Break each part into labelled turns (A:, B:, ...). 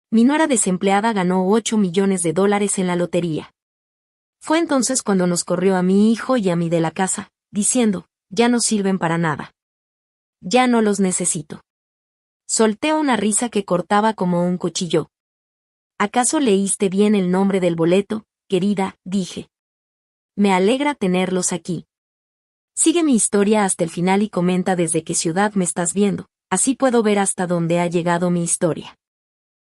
A: Mi nuera desempleada ganó $8 millones en la lotería. Fue entonces cuando nos corrió a mi hijo y a mí de la casa, diciendo, ya no sirven para nada. Ya no los necesito. Solté una risa que cortaba como un cuchillo. ¿Acaso leíste bien el nombre del boleto, querida?, dije. Me alegra tenerlos aquí. Sigue mi historia hasta el final y comenta desde qué ciudad me estás viendo, así puedo ver hasta dónde ha llegado mi historia.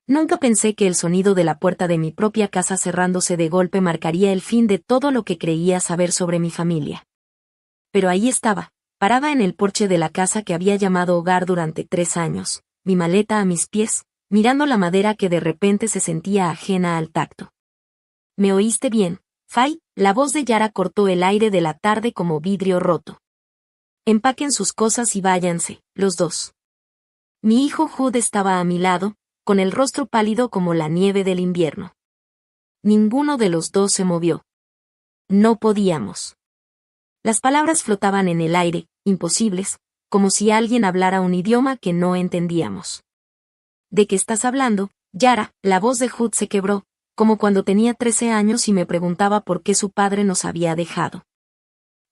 A: Nunca pensé que el sonido de la puerta de mi propia casa cerrándose de golpe marcaría el fin de todo lo que creía saber sobre mi familia. Pero ahí estaba, parada en el porche de la casa que había llamado hogar durante 3 años, mi maleta a mis pies, mirando la madera que de repente se sentía ajena al tacto. ¿Me oíste bien, Fay? La voz de Yara cortó el aire de la tarde como vidrio roto. Empaquen sus cosas y váyanse, los dos. Mi hijo Hood estaba a mi lado, con el rostro pálido como la nieve del invierno. Ninguno de los dos se movió. No podíamos. Las palabras flotaban en el aire, imposibles, como si alguien hablara un idioma que no entendíamos. ¿De qué estás hablando, Yara? La voz de Hood se quebró, como cuando tenía 13 años y me preguntaba por qué su padre nos había dejado.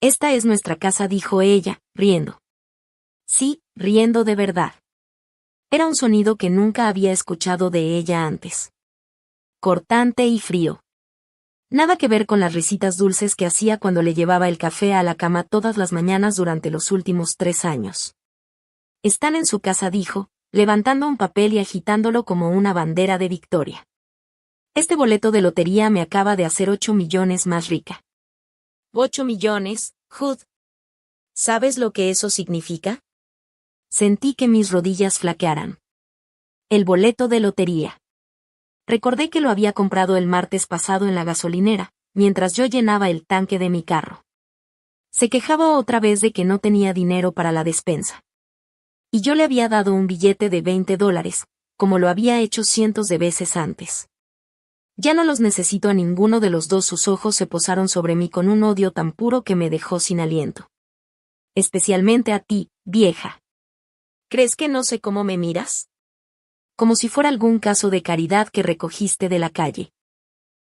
A: Esta es nuestra casa, dijo ella, riendo. Sí, riendo de verdad. Era un sonido que nunca había escuchado de ella antes. Cortante y frío. Nada que ver con las risitas dulces que hacía cuando le llevaba el café a la cama todas las mañanas durante los últimos 3 años. Están en su casa, dijo, levantando un papel y agitándolo como una bandera de victoria. Este boleto de lotería me acaba de hacer 8 millones más rica. 8 millones, Hood. ¿Sabes lo que eso significa? Sentí que mis rodillas flaquearan. El boleto de lotería. Recordé que lo había comprado el martes pasado en la gasolinera, mientras yo llenaba el tanque de mi carro. Se quejaba otra vez de que no tenía dinero para la despensa. Y yo le había dado un billete de $20, como lo había hecho cientos de veces antes. Ya no los necesito a ninguno de los dos. Sus ojos se posaron sobre mí con un odio tan puro que me dejó sin aliento. Especialmente a ti, vieja. ¿Crees que no sé cómo me miras? Como si fuera algún caso de caridad que recogiste de la calle.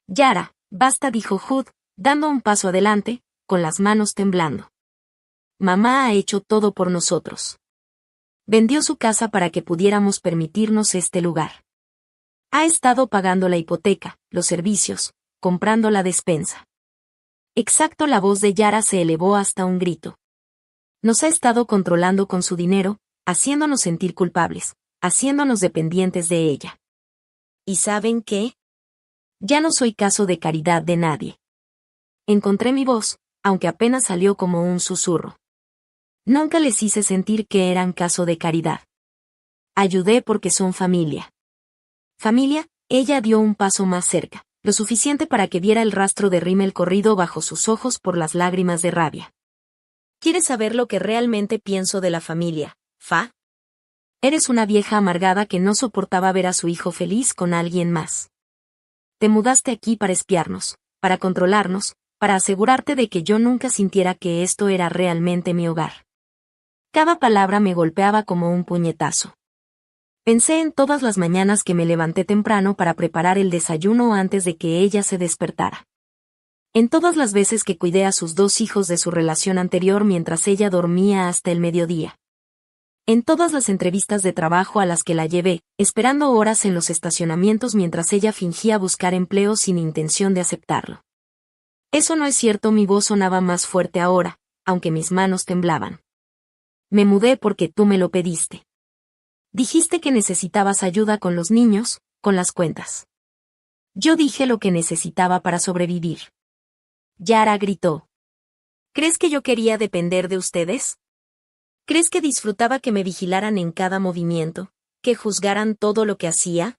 A: Yara, basta, dijo Hood, dando un paso adelante, con las manos temblando. Mamá ha hecho todo por nosotros. Vendió su casa para que pudiéramos permitirnos este lugar. Ha estado pagando la hipoteca, los servicios, comprando la despensa. Exacto, la voz de Yara se elevó hasta un grito. Nos ha estado controlando con su dinero, haciéndonos sentir culpables, haciéndonos dependientes de ella. ¿Y saben qué? Ya no soy caso de caridad de nadie. Encontré mi voz, aunque apenas salió como un susurro. Nunca les hice sentir que eran caso de caridad. Ayudé porque son familia. Familia, ella dio un paso más cerca, lo suficiente para que viera el rastro de rímel corrido bajo sus ojos por las lágrimas de rabia. ¿Quieres saber lo que realmente pienso de la familia, Fa? Eres una vieja amargada que no soportaba ver a su hijo feliz con alguien más. Te mudaste aquí para espiarnos, para controlarnos, para asegurarte de que yo nunca sintiera que esto era realmente mi hogar. Cada palabra me golpeaba como un puñetazo. Pensé en todas las mañanas que me levanté temprano para preparar el desayuno antes de que ella se despertara. En todas las veces que cuidé a sus 2 hijos de su relación anterior mientras ella dormía hasta el mediodía. En todas las entrevistas de trabajo a las que la llevé, esperando horas en los estacionamientos mientras ella fingía buscar empleo sin intención de aceptarlo. Eso no es cierto, mi voz sonaba más fuerte ahora, aunque mis manos temblaban. Me mudé porque tú me lo pediste. Dijiste que necesitabas ayuda con los niños, con las cuentas. Yo dije lo que necesitaba para sobrevivir. Yara gritó. ¿Crees que yo quería depender de ustedes? ¿Crees que disfrutaba que me vigilaran en cada movimiento, que juzgaran todo lo que hacía?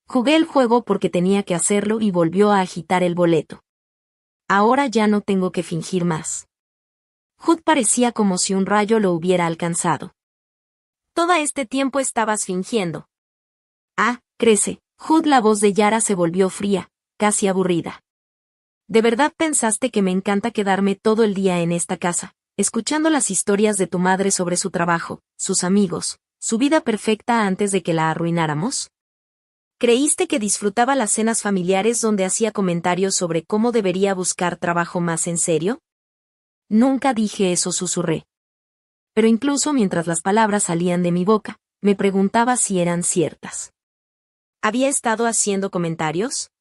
A: Jugué el juego porque tenía que hacerlo y volvió a agitar el boleto. Ahora ya no tengo que fingir más. Hood parecía como si un rayo lo hubiera alcanzado. Todo este tiempo estabas fingiendo. Ah, crece. Hood, la voz de Yara se volvió fría, casi aburrida. ¿De verdad pensaste que me encanta quedarme todo el día en esta casa, escuchando las historias de tu madre sobre su trabajo, sus amigos, su vida perfecta antes de que la arruináramos? ¿Creíste que disfrutaba las cenas familiares donde hacía comentarios sobre cómo debería buscar trabajo más en serio? Nunca dije eso, susurré. Pero incluso mientras las palabras salían de mi boca, me preguntaba si eran ciertas. ¿Había estado haciendo comentarios?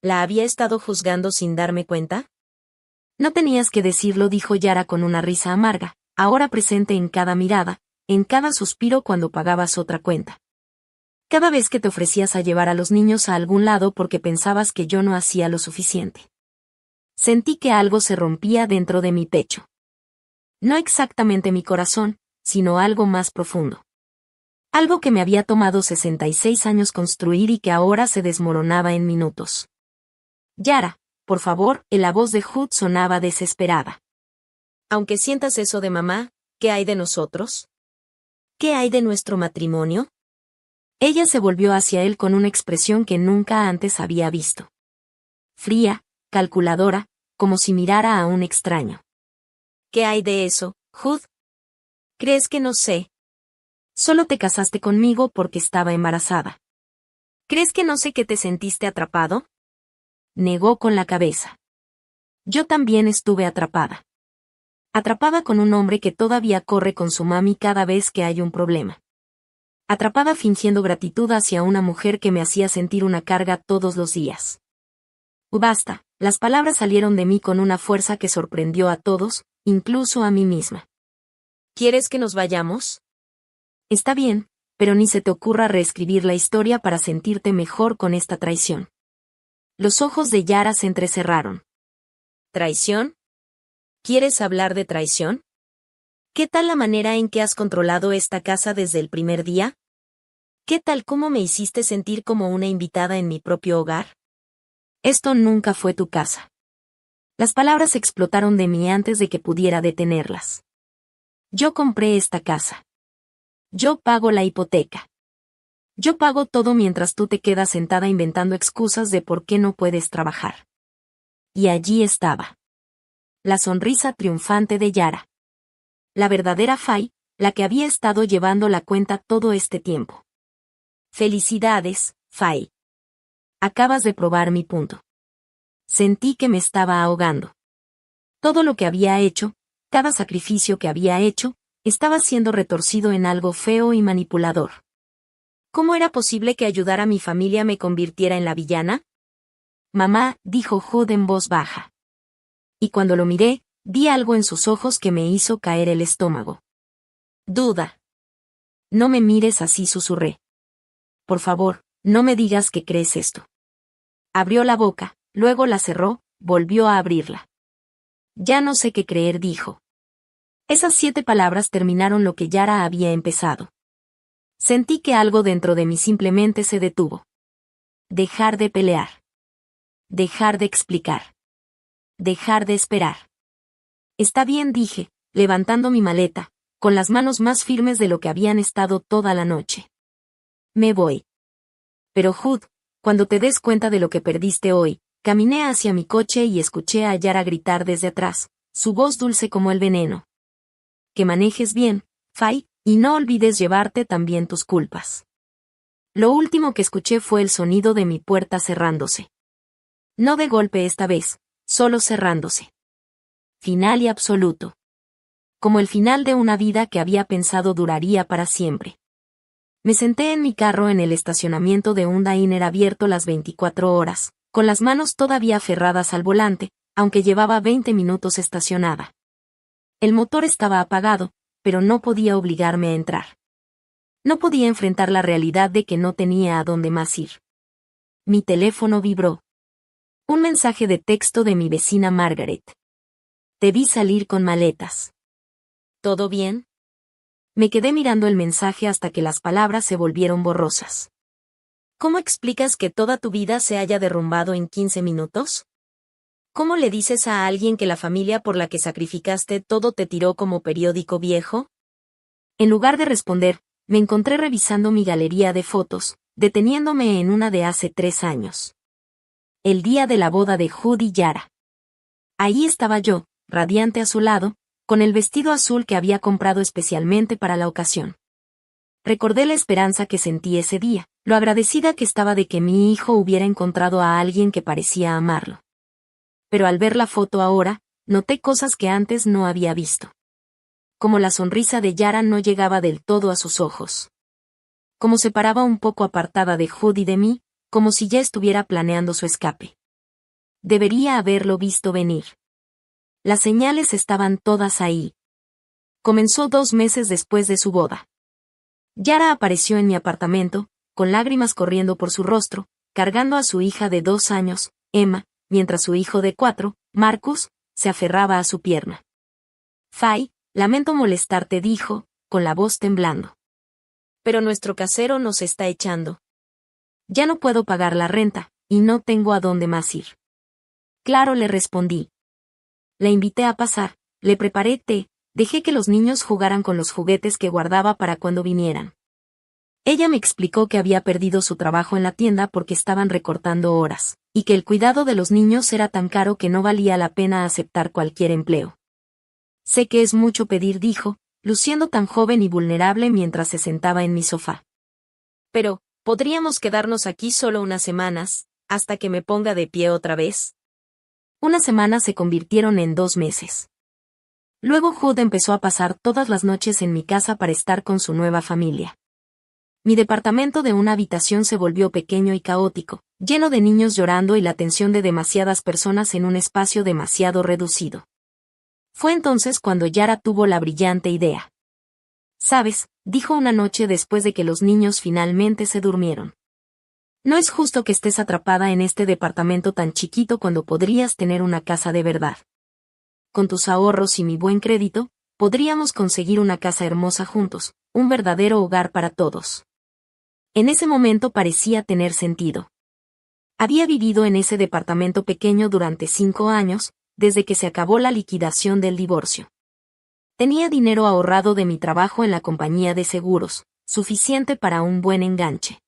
A: ¿La había estado juzgando sin darme cuenta? No tenías que decirlo, dijo Yara con una risa amarga, ahora presente en cada mirada, en cada suspiro cuando pagabas otra cuenta. Cada vez que te ofrecías a llevar a los niños a algún lado porque pensabas que yo no hacía lo suficiente. Sentí que algo se rompía dentro de mi pecho. No exactamente mi corazón, sino algo más profundo. Algo que me había tomado 66 años construir y que ahora se desmoronaba en minutos. Yara, por favor, la voz de Hood sonaba desesperada. Aunque sientas eso de mamá, ¿qué hay de nosotros? ¿Qué hay de nuestro matrimonio? Ella se volvió hacia él con una expresión que nunca antes había visto. Fría, calculadora, como si mirara a un extraño. ¿Qué hay de eso, Hood? ¿Crees que no sé? Solo te casaste conmigo porque estaba embarazada. ¿Crees que no sé que te sentiste atrapado? Negó con la cabeza. Yo también estuve atrapada. Atrapada con un hombre que todavía corre con su mami cada vez que hay un problema. Atrapada fingiendo gratitud hacia una mujer que me hacía sentir una carga todos los días. Basta, las palabras salieron de mí con una fuerza que sorprendió a todos, incluso a mí misma. ¿Quieres que nos vayamos? Está bien, pero ni se te ocurra reescribir la historia para sentirte mejor con esta traición. Los ojos de Yara se entrecerraron. ¿Traición? ¿Quieres hablar de traición? ¿Qué tal la manera en que has controlado esta casa desde el primer día? ¿Qué tal cómo me hiciste sentir como una invitada en mi propio hogar? Esto nunca fue tu casa. Las palabras explotaron de mí antes de que pudiera detenerlas. Yo compré esta casa. Yo pago la hipoteca. Yo pago todo mientras tú te quedas sentada inventando excusas de por qué no puedes trabajar. Y allí estaba. La sonrisa triunfante de Yara. La verdadera Fay, la que había estado llevando la cuenta todo este tiempo. Felicidades, Fay. Acabas de probar mi punto. Sentí que me estaba ahogando. Todo lo que había hecho, cada sacrificio que había hecho, estaba siendo retorcido en algo feo y manipulador. ¿Cómo era posible que ayudar a mi familia me convirtiera en la villana? Mamá, dijo Hood en voz baja. Y cuando lo miré, vi algo en sus ojos que me hizo caer el estómago. Duda. No me mires así, susurré. Por favor, no me digas que crees esto. Abrió la boca, luego la cerró, volvió a abrirla. Ya no sé qué creer, dijo. Esas 7 palabras terminaron lo que Yara había empezado. Sentí que algo dentro de mí simplemente se detuvo. Dejar de pelear. Dejar de explicar. Dejar de esperar. Está bien, dije, levantando mi maleta, con las manos más firmes de lo que habían estado toda la noche. Me voy. Pero Hood, cuando te des cuenta de lo que perdiste hoy, caminé hacia mi coche y escuché a Yara gritar desde atrás, su voz dulce como el veneno. Que manejes bien, Fay, y no olvides llevarte también tus culpas. Lo último que escuché fue el sonido de mi puerta cerrándose. No de golpe esta vez, solo cerrándose. Final y absoluto. Como el final de una vida que había pensado duraría para siempre. Me senté en mi carro en el estacionamiento de un diner abierto las 24 horas, con las manos todavía aferradas al volante, aunque llevaba 20 minutos estacionada. El motor estaba apagado, pero no podía obligarme a entrar. No podía enfrentar la realidad de que no tenía a dónde más ir. Mi teléfono vibró. Un mensaje de texto de mi vecina Margaret. Te vi salir con maletas. ¿Todo bien? Me quedé mirando el mensaje hasta que las palabras se volvieron borrosas. ¿Cómo explicas que toda tu vida se haya derrumbado en 15 minutos? ¿Cómo le dices a alguien que la familia por la que sacrificaste todo te tiró como periódico viejo? En lugar de responder, me encontré revisando mi galería de fotos, deteniéndome en una de hace 3 años. El día de la boda de Hood y Yara. Ahí estaba yo, radiante a su lado, con el vestido azul que había comprado especialmente para la ocasión. Recordé la esperanza que sentí ese día, lo agradecida que estaba de que mi hijo hubiera encontrado a alguien que parecía amarlo. Pero al ver la foto ahora, noté cosas que antes no había visto. Como la sonrisa de Yara no llegaba del todo a sus ojos. Como se paraba un poco apartada de Hood y de mí, como si ya estuviera planeando su escape. Debería haberlo visto venir. Las señales estaban todas ahí. Comenzó 2 meses después de su boda. Yara apareció en mi apartamento, con lágrimas corriendo por su rostro, cargando a su hija de 2 años, Emma, mientras su hijo de 4, Marcus, se aferraba a su pierna. Fay, lamento molestarte, dijo, con la voz temblando. Pero nuestro casero nos está echando. Ya no puedo pagar la renta, y no tengo a dónde más ir. Claro, le respondí. La invité a pasar, le preparé té, dejé que los niños jugaran con los juguetes que guardaba para cuando vinieran. Ella me explicó que había perdido su trabajo en la tienda porque estaban recortando horas, y que el cuidado de los niños era tan caro que no valía la pena aceptar cualquier empleo. Sé que es mucho pedir, dijo, luciendo tan joven y vulnerable mientras se sentaba en mi sofá. Pero, ¿podríamos quedarnos aquí solo unas semanas, hasta que me ponga de pie otra vez? Unas semanas se convirtieron en 2 meses. Luego Hood empezó a pasar todas las noches en mi casa para estar con su nueva familia. Mi departamento de una habitación se volvió pequeño y caótico, lleno de niños llorando y la tensión de demasiadas personas en un espacio demasiado reducido. Fue entonces cuando Yara tuvo la brillante idea. «Sabes», dijo una noche después de que los niños finalmente se durmieron. «No es justo que estés atrapada en este departamento tan chiquito cuando podrías tener una casa de verdad. Con tus ahorros y mi buen crédito, podríamos conseguir una casa hermosa juntos, un verdadero hogar para todos». En ese momento parecía tener sentido. Había vivido en ese departamento pequeño durante 5 años, desde que se acabó la liquidación del divorcio. Tenía dinero ahorrado de mi trabajo en la compañía de seguros, suficiente para un buen enganche.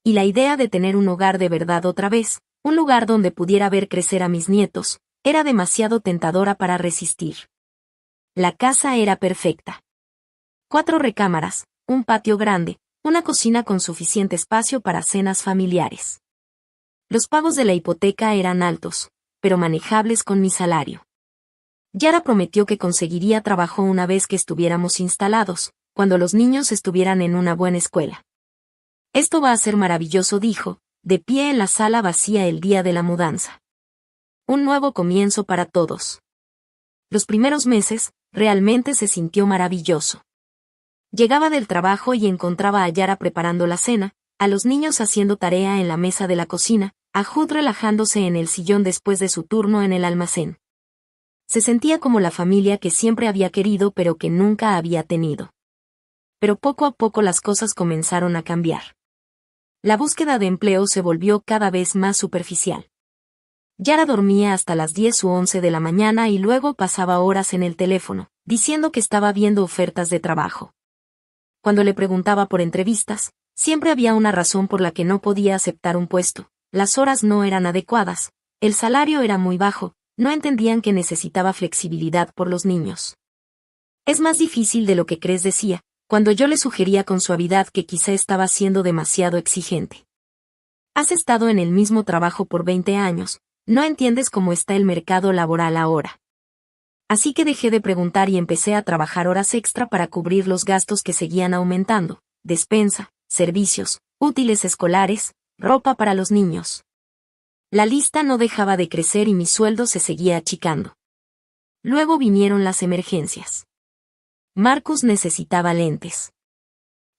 A: Y la idea de tener un hogar de verdad otra vez, un lugar donde pudiera ver crecer a mis nietos, era demasiado tentadora para resistir. La casa era perfecta. 4 recámaras, un patio grande, una cocina con suficiente espacio para cenas familiares. Los pagos de la hipoteca eran altos, pero manejables con mi salario. Yara prometió que conseguiría trabajo una vez que estuviéramos instalados, cuando los niños estuvieran en una buena escuela. «Esto va a ser maravilloso», dijo, de pie en la sala vacía el día de la mudanza. Un nuevo comienzo para todos. Los primeros meses, realmente se sintió maravilloso. Llegaba del trabajo y encontraba a Yara preparando la cena, a los niños haciendo tarea en la mesa de la cocina, a Hood relajándose en el sillón después de su turno en el almacén. Se sentía como la familia que siempre había querido pero que nunca había tenido. Pero poco a poco las cosas comenzaron a cambiar. La búsqueda de empleo se volvió cada vez más superficial. Yara dormía hasta las 10 u 11 de la mañana y luego pasaba horas en el teléfono, diciendo que estaba viendo ofertas de trabajo. Cuando le preguntaba por entrevistas, siempre había una razón por la que no podía aceptar un puesto. Las horas no eran adecuadas, el salario era muy bajo, no entendían que necesitaba flexibilidad por los niños. «Es más difícil de lo que crees», decía, cuando yo le sugería con suavidad que quizá estaba siendo demasiado exigente. «Has estado en el mismo trabajo por 20 años, no entiendes cómo está el mercado laboral ahora». Así que dejé de preguntar y empecé a trabajar horas extra para cubrir los gastos que seguían aumentando: despensa, servicios, útiles escolares, ropa para los niños. La lista no dejaba de crecer y mi sueldo se seguía achicando. Luego vinieron las emergencias. Marcus necesitaba lentes.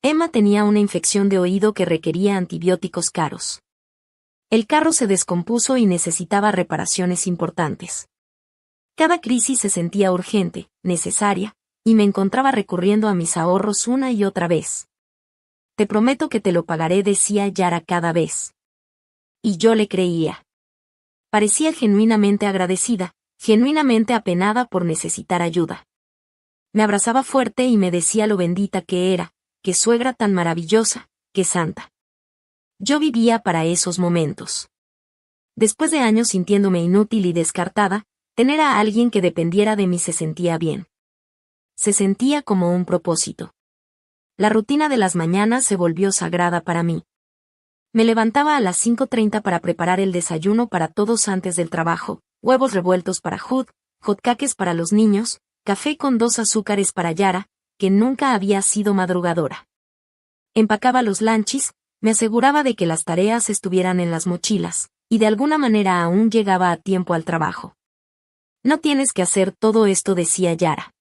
A: Emma tenía una infección de oído que requería antibióticos caros. El carro se descompuso y necesitaba reparaciones importantes. Cada crisis se sentía urgente, necesaria, y me encontraba recurriendo a mis ahorros una y otra vez. «Te prometo que te lo pagaré», decía Yara cada vez. Y yo le creía. Parecía genuinamente agradecida, genuinamente apenada por necesitar ayuda. Me abrazaba fuerte y me decía lo bendita que era, qué suegra tan maravillosa, qué santa. Yo vivía para esos momentos. Después de años sintiéndome inútil y descartada, tener a alguien que dependiera de mí se sentía bien. Se sentía como un propósito. La rutina de las mañanas se volvió sagrada para mí. Me levantaba a las 5:30 para preparar el desayuno para todos antes del trabajo, huevos revueltos para Hood, hotcakes para los niños, café con 2 azúcares para Yara, que nunca había sido madrugadora. Empacaba los lunches, me aseguraba de que las tareas estuvieran en las mochilas, y de alguna manera aún llegaba a tiempo al trabajo. No tienes que hacer todo esto, decía Yara.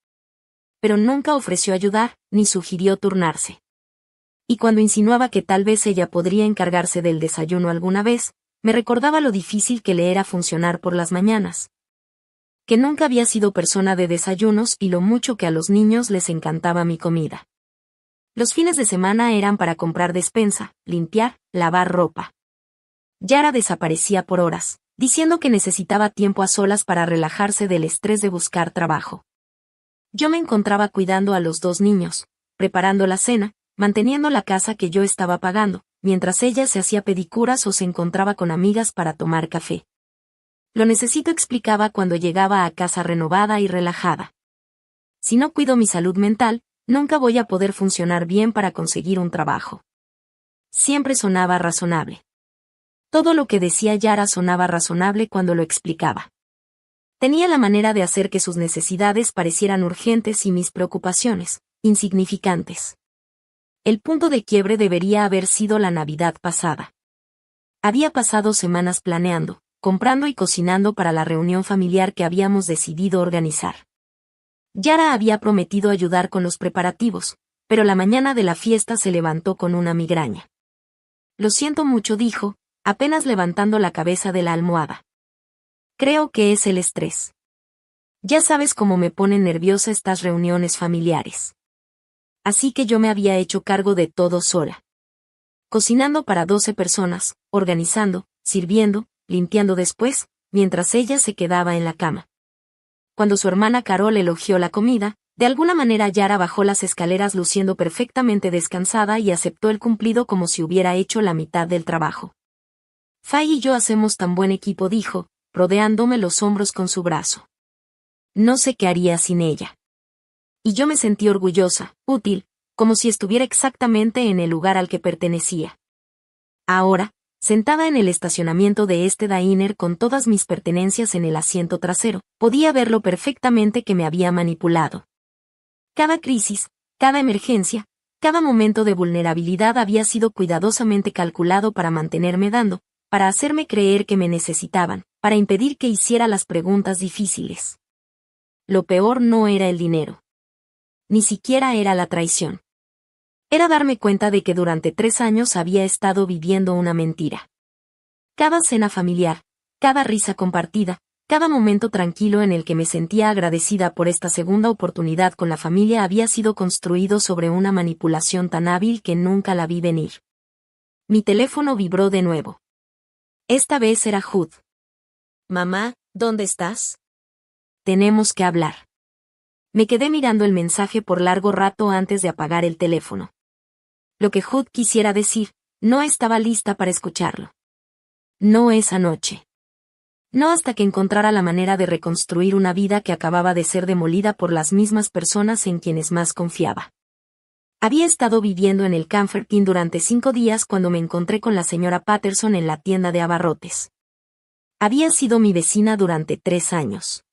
A: Pero nunca ofreció ayudar, ni sugirió turnarse. Y cuando insinuaba que tal vez ella podría encargarse del desayuno alguna vez, me recordaba lo difícil que le era funcionar por las mañanas. Que nunca había sido persona de desayunos y lo mucho que a los niños les encantaba mi comida. Los fines de semana eran para comprar despensa, limpiar, lavar ropa. Yara desaparecía por horas, diciendo que necesitaba tiempo a solas para relajarse del estrés de buscar trabajo. Yo me encontraba cuidando a los 2 niños, preparando la cena, manteniendo la casa que yo estaba pagando, mientras ella se hacía pedicuras o se encontraba con amigas para tomar café. Lo necesito, explicaba cuando llegaba a casa renovada y relajada. Si no cuido mi salud mental, nunca voy a poder funcionar bien para conseguir un trabajo. Siempre sonaba razonable. Todo lo que decía Yara sonaba razonable cuando lo explicaba. Tenía la manera de hacer que sus necesidades parecieran urgentes y mis preocupaciones, insignificantes. El punto de quiebre debería haber sido la Navidad pasada. Había pasado semanas planeando, comprando y cocinando para la reunión familiar que habíamos decidido organizar. Yara había prometido ayudar con los preparativos, pero la mañana de la fiesta se levantó con una migraña. Lo siento mucho, dijo, apenas levantando la cabeza de la almohada. Creo que es el estrés. Ya sabes cómo me ponen nerviosa estas reuniones familiares. Así que yo me había hecho cargo de todo sola. Cocinando para 12 personas, organizando, sirviendo, limpiando después, mientras ella se quedaba en la cama. Cuando su hermana Carol elogió la comida, de alguna manera Yara bajó las escaleras luciendo perfectamente descansada y aceptó el cumplido como si hubiera hecho la mitad del trabajo. Fay y yo hacemos tan buen equipo, dijo, rodeándome los hombros con su brazo. No sé qué haría sin ella. Y yo me sentí orgullosa, útil, como si estuviera exactamente en el lugar al que pertenecía. Ahora, sentada en el estacionamiento de este diner con todas mis pertenencias en el asiento trasero, podía verlo perfectamente que me había manipulado. Cada crisis, cada emergencia, cada momento de vulnerabilidad había sido cuidadosamente calculado para mantenerme dando, para hacerme creer que me necesitaban, para impedir que hiciera las preguntas difíciles. Lo peor no era el dinero. Ni siquiera era la traición. Era darme cuenta de que durante 3 años había estado viviendo una mentira. Cada cena familiar, cada risa compartida, cada momento tranquilo en el que me sentía agradecida por esta segunda oportunidad con la familia había sido construido sobre una manipulación tan hábil que nunca la vi venir. Mi teléfono vibró de nuevo. Esta vez era Hood. Mamá, ¿dónde estás? Tenemos que hablar. Me quedé mirando el mensaje por largo rato antes de apagar el teléfono. Lo que Hood quisiera decir, no estaba lista para escucharlo. No esa noche. No hasta que encontrara la manera de reconstruir una vida que acababa de ser demolida por las mismas personas en quienes más confiaba. Había estado viviendo en el Comfort Inn durante 5 días cuando me encontré con la señora Patterson en la tienda de abarrotes. Había sido mi vecina durante 3 años.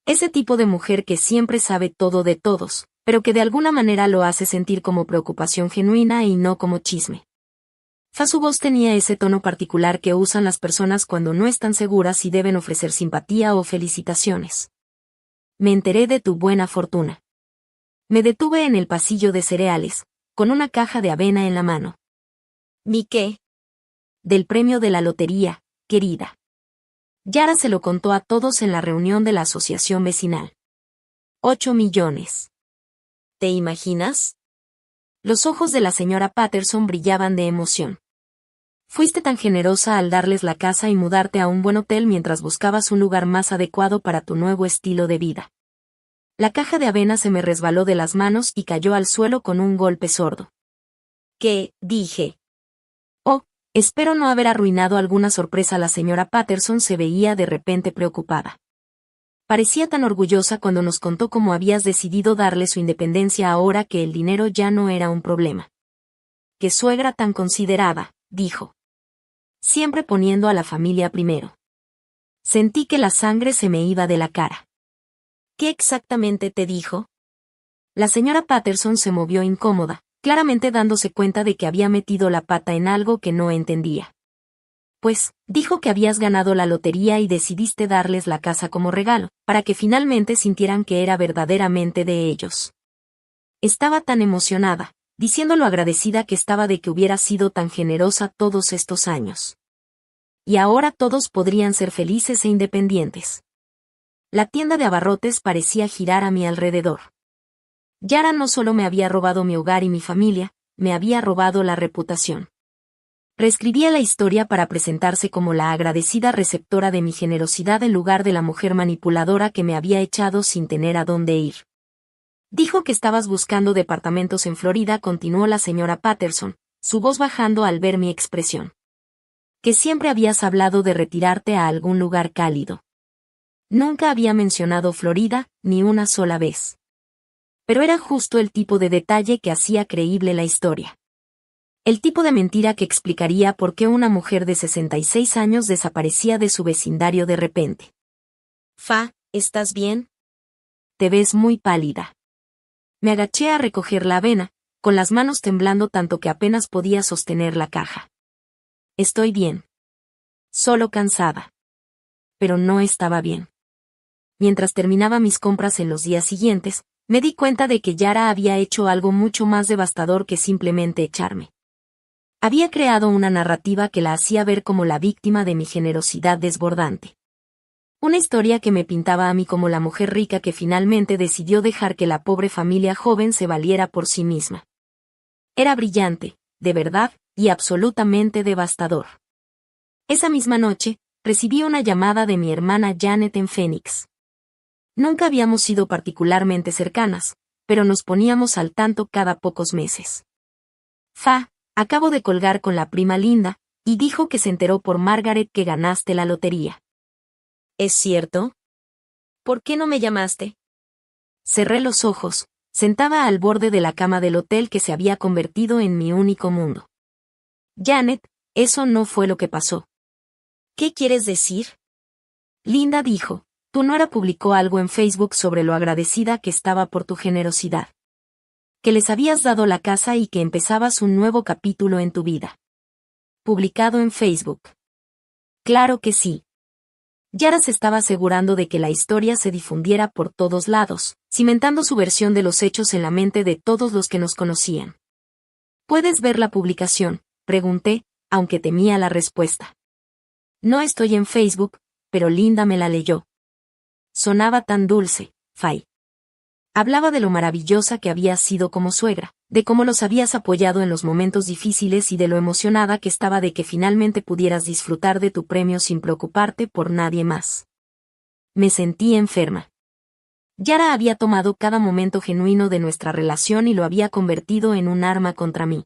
A: Ese tipo de mujer que siempre sabe todo de todos, pero que de alguna manera lo hace sentir como preocupación genuina y no como chisme. Su voz tenía ese tono particular que usan las personas cuando no están seguras si deben ofrecer simpatía o felicitaciones. Me enteré de tu buena fortuna. Me detuve en el pasillo de cereales, con una caja de avena en la mano. ¿Mi qué? Del premio de la lotería, querida. Yara se lo contó a todos en la reunión de la asociación vecinal. 8 millones. ¿Te imaginas? Los ojos de la señora Patterson brillaban de emoción. Fuiste tan generosa al darles la casa y mudarte a un buen hotel mientras buscabas un lugar más adecuado para tu nuevo estilo de vida. La caja de avena se me resbaló de las manos y cayó al suelo con un golpe sordo. ¿Qué? Dije. Oh, espero no haber arruinado alguna sorpresa. La señora Patterson se veía de repente preocupada. Parecía tan orgullosa cuando nos contó cómo habías decidido darle su independencia ahora que el dinero ya no era un problema. Qué suegra tan considerada, dijo. Siempre poniendo a la familia primero. Sentí que la sangre se me iba de la cara. ¿Qué exactamente te dijo? La señora Patterson se movió incómoda, claramente dándose cuenta de que había metido la pata en algo que no entendía. Pues, dijo que habías ganado la lotería y decidiste darles la casa como regalo, para que finalmente sintieran que era verdaderamente de ellos. Estaba tan emocionada, diciendo lo agradecida que estaba de que hubiera sido tan generosa todos estos años. Y ahora todos podrían ser felices e independientes. La tienda de abarrotes parecía girar a mi alrededor. Yara no solo me había robado mi hogar y mi familia, me había robado la reputación. Reescribía la historia para presentarse como la agradecida receptora de mi generosidad en lugar de la mujer manipuladora que me había echado sin tener a dónde ir. Dijo que estabas buscando departamentos en Florida, continuó la señora Patterson, su voz bajando al ver mi expresión. Que siempre habías hablado de retirarte a algún lugar cálido. Nunca había mencionado Florida, ni una sola vez. Pero era justo el tipo de detalle que hacía creíble la historia. El tipo de mentira que explicaría por qué una mujer de 66 años desaparecía de su vecindario de repente. Fa, ¿estás bien? Te ves muy pálida. Me agaché a recoger la avena, con las manos temblando tanto que apenas podía sostener la caja. Estoy bien. Solo cansada. Pero no estaba bien. Mientras terminaba mis compras en los días siguientes, me di cuenta de que Yara había hecho algo mucho más devastador que simplemente echarme. Había creado una narrativa que la hacía ver como la víctima de mi generosidad desbordante. Una historia que me pintaba a mí como la mujer rica que finalmente decidió dejar que la pobre familia joven se valiera por sí misma. Era brillante, de verdad, y absolutamente devastador. Esa misma noche, recibí una llamada de mi hermana Janet en Phoenix. Nunca habíamos sido particularmente cercanas, pero nos poníamos al tanto cada pocos meses. Fa, acabo de colgar con la prima Linda, y dijo que se enteró por Margaret que ganaste la lotería. ¿Es cierto? ¿Por qué no me llamaste? Cerré los ojos, sentada al borde de la cama del hotel que se había convertido en mi único mundo. Janet, eso no fue lo que pasó. ¿Qué quieres decir? Linda dijo, tu nuera publicó algo en Facebook sobre lo agradecida que estaba por tu generosidad. Que les habías dado la casa y que empezabas un nuevo capítulo en tu vida. Publicado en Facebook. Claro que sí. Yara se estaba asegurando de que la historia se difundiera por todos lados, cimentando su versión de los hechos en la mente de todos los que nos conocían. ¿Puedes ver la publicación?, pregunté, aunque temía la respuesta. No estoy en Facebook, pero Linda me la leyó. Sonaba tan dulce, Fay. Hablaba de lo maravillosa que habías sido como suegra, de cómo los habías apoyado en los momentos difíciles y de lo emocionada que estaba de que finalmente pudieras disfrutar de tu premio sin preocuparte por nadie más. Me sentí enferma. Yara había tomado cada momento genuino de nuestra relación y lo había convertido en un arma contra mí.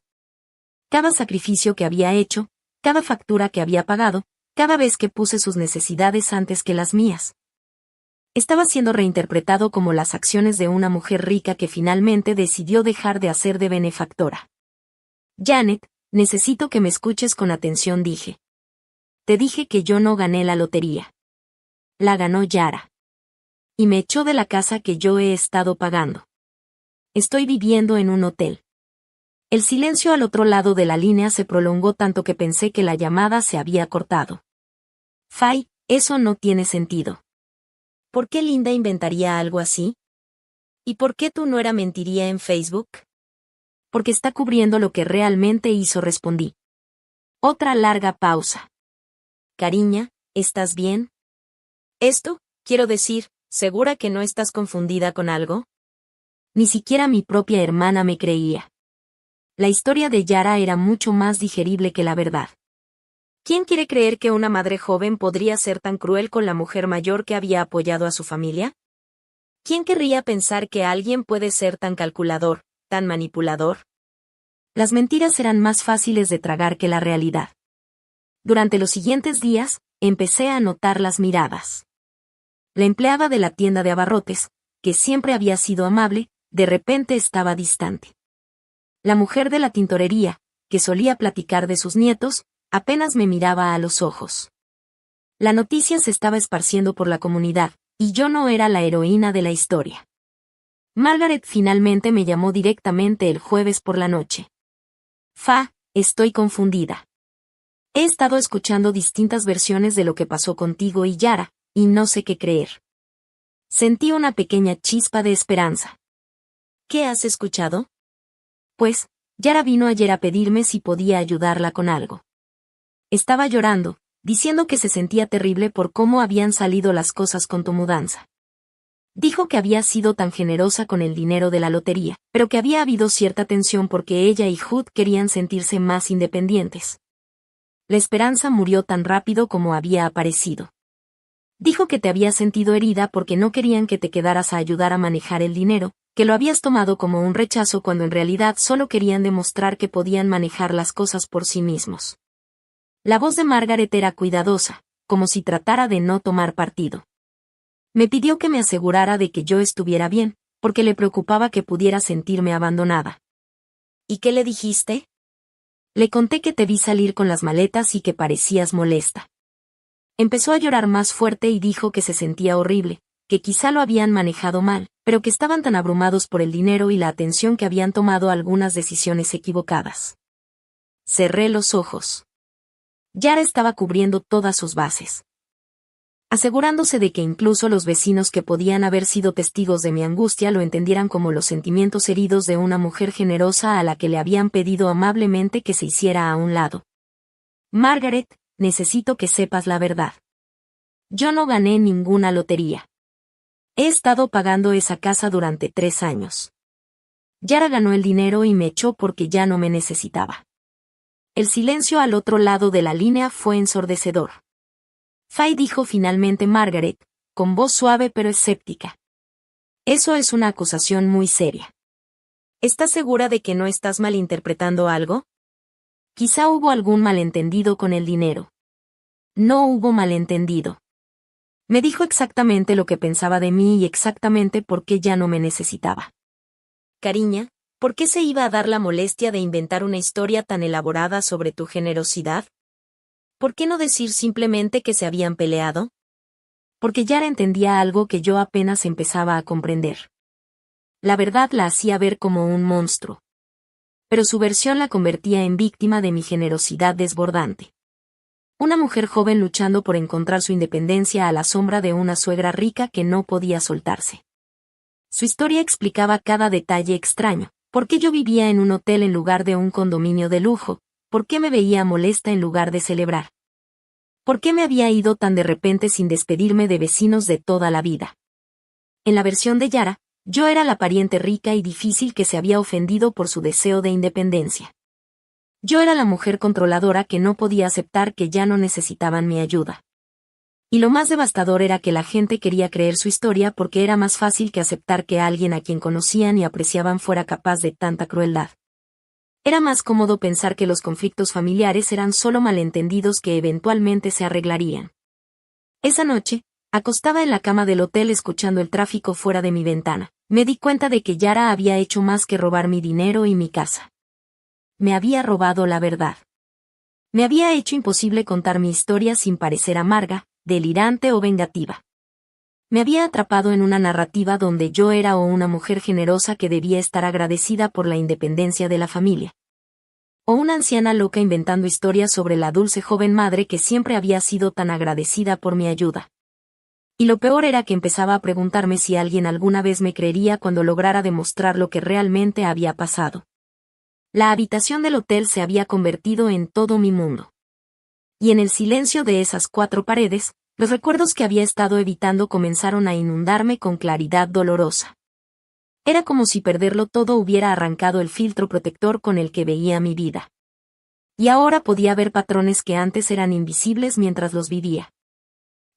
A: Cada sacrificio que había hecho, cada factura que había pagado, cada vez que puse sus necesidades antes que las mías. Estaba siendo reinterpretado como las acciones de una mujer rica que finalmente decidió dejar de hacer de benefactora. Janet, necesito que me escuches con atención, dije. Te dije que yo no gané la lotería. La ganó Yara. Y me echó de la casa que yo he estado pagando. Estoy viviendo en un hotel. El silencio al otro lado de la línea se prolongó tanto que pensé que la llamada se había cortado. Fay, eso no tiene sentido. ¿Por qué Linda inventaría algo así? ¿Y por qué tu nuera mentiría en Facebook? Porque está cubriendo lo que realmente hizo, respondí. Otra larga pausa. Cariña, ¿estás bien? Esto, quiero decir, ¿segura que no estás confundida con algo? Ni siquiera mi propia hermana me creía. La historia de Yara era mucho más digerible que la verdad. ¿Quién quiere creer que una madre joven podría ser tan cruel con la mujer mayor que había apoyado a su familia? ¿Quién querría pensar que alguien puede ser tan calculador, tan manipulador? Las mentiras eran más fáciles de tragar que la realidad. Durante los siguientes días, empecé a notar las miradas. La empleada de la tienda de abarrotes, que siempre había sido amable, de repente estaba distante. La mujer de la tintorería, que solía platicar de sus nietos, apenas me miraba a los ojos. La noticia se estaba esparciendo por la comunidad, y yo no era la heroína de la historia. Margaret finalmente me llamó directamente el jueves por la noche. Estoy confundida. He estado escuchando distintas versiones de lo que pasó contigo y Yara, y no sé qué creer. Sentí una pequeña chispa de esperanza. ¿Qué has escuchado? Pues, Yara vino ayer a pedirme si podía ayudarla con algo. Estaba llorando, diciendo que se sentía terrible por cómo habían salido las cosas con tu mudanza. Dijo que había sido tan generosa con el dinero de la lotería, pero que había habido cierta tensión porque ella y Hood querían sentirse más independientes. La esperanza murió tan rápido como había aparecido. Dijo que te habías sentido herida porque no querían que te quedaras a ayudar a manejar el dinero, que lo habías tomado como un rechazo cuando en realidad solo querían demostrar que podían manejar las cosas por sí mismos. La voz de Margaret era cuidadosa, como si tratara de no tomar partido. Me pidió que me asegurara de que yo estuviera bien, porque le preocupaba que pudiera sentirme abandonada. ¿Y qué le dijiste? Le conté que te vi salir con las maletas y que parecías molesta. Empezó a llorar más fuerte y dijo que se sentía horrible, que quizá lo habían manejado mal, pero que estaban tan abrumados por el dinero y la atención que habían tomado algunas decisiones equivocadas. Cerré los ojos. Yara estaba cubriendo todas sus bases, asegurándose de que incluso los vecinos que podían haber sido testigos de mi angustia lo entendieran como los sentimientos heridos de una mujer generosa a la que le habían pedido amablemente que se hiciera a un lado. Margaret, necesito que sepas la verdad. Yo no gané ninguna lotería. He estado pagando esa casa durante 3 años. Yara ganó el dinero y me echó porque ya no me necesitaba. El silencio al otro lado de la línea fue ensordecedor. Dijo finalmente Margaret, con voz suave pero escéptica. Eso es una acusación muy seria. ¿Estás segura de que no estás malinterpretando algo? Quizá hubo algún malentendido con el dinero. No hubo malentendido. Me dijo exactamente lo que pensaba de mí y exactamente por qué ya no me necesitaba. Cariña, ¿por qué se iba a dar la molestia de inventar una historia tan elaborada sobre tu generosidad? ¿Por qué no decir simplemente que se habían peleado? Porque Yara entendía algo que yo apenas empezaba a comprender. La verdad la hacía ver como un monstruo. Pero su versión la convertía en víctima de mi generosidad desbordante. Una mujer joven luchando por encontrar su independencia a la sombra de una suegra rica que no podía soltarse. Su historia explicaba cada detalle extraño. ¿Por qué yo vivía en un hotel en lugar de un condominio de lujo? ¿Por qué me veía molesta en lugar de celebrar? ¿Por qué me había ido tan de repente sin despedirme de vecinos de toda la vida? En la versión de Yara, yo era la pariente rica y difícil que se había ofendido por su deseo de independencia. Yo era la mujer controladora que no podía aceptar que ya no necesitaban mi ayuda. Y lo más devastador era que la gente quería creer su historia porque era más fácil que aceptar que alguien a quien conocían y apreciaban fuera capaz de tanta crueldad. Era más cómodo pensar que los conflictos familiares eran solo malentendidos que eventualmente se arreglarían. Esa noche, acostada en la cama del hotel escuchando el tráfico fuera de mi ventana, me di cuenta de que Yara había hecho más que robar mi dinero y mi casa. Me había robado la verdad. Me había hecho imposible contar mi historia sin parecer amarga, delirante o vengativa. Me había atrapado en una narrativa donde yo era o una mujer generosa que debía estar agradecida por la independencia de la familia. O una anciana loca inventando historias sobre la dulce joven madre que siempre había sido tan agradecida por mi ayuda. Y lo peor era que empezaba a preguntarme si alguien alguna vez me creería cuando lograra demostrar lo que realmente había pasado. La habitación del hotel se había convertido en todo mi mundo. Y en el silencio de esas 4 paredes, los recuerdos que había estado evitando comenzaron a inundarme con claridad dolorosa. Era como si perderlo todo hubiera arrancado el filtro protector con el que veía mi vida. Y ahora podía ver patrones que antes eran invisibles mientras los vivía.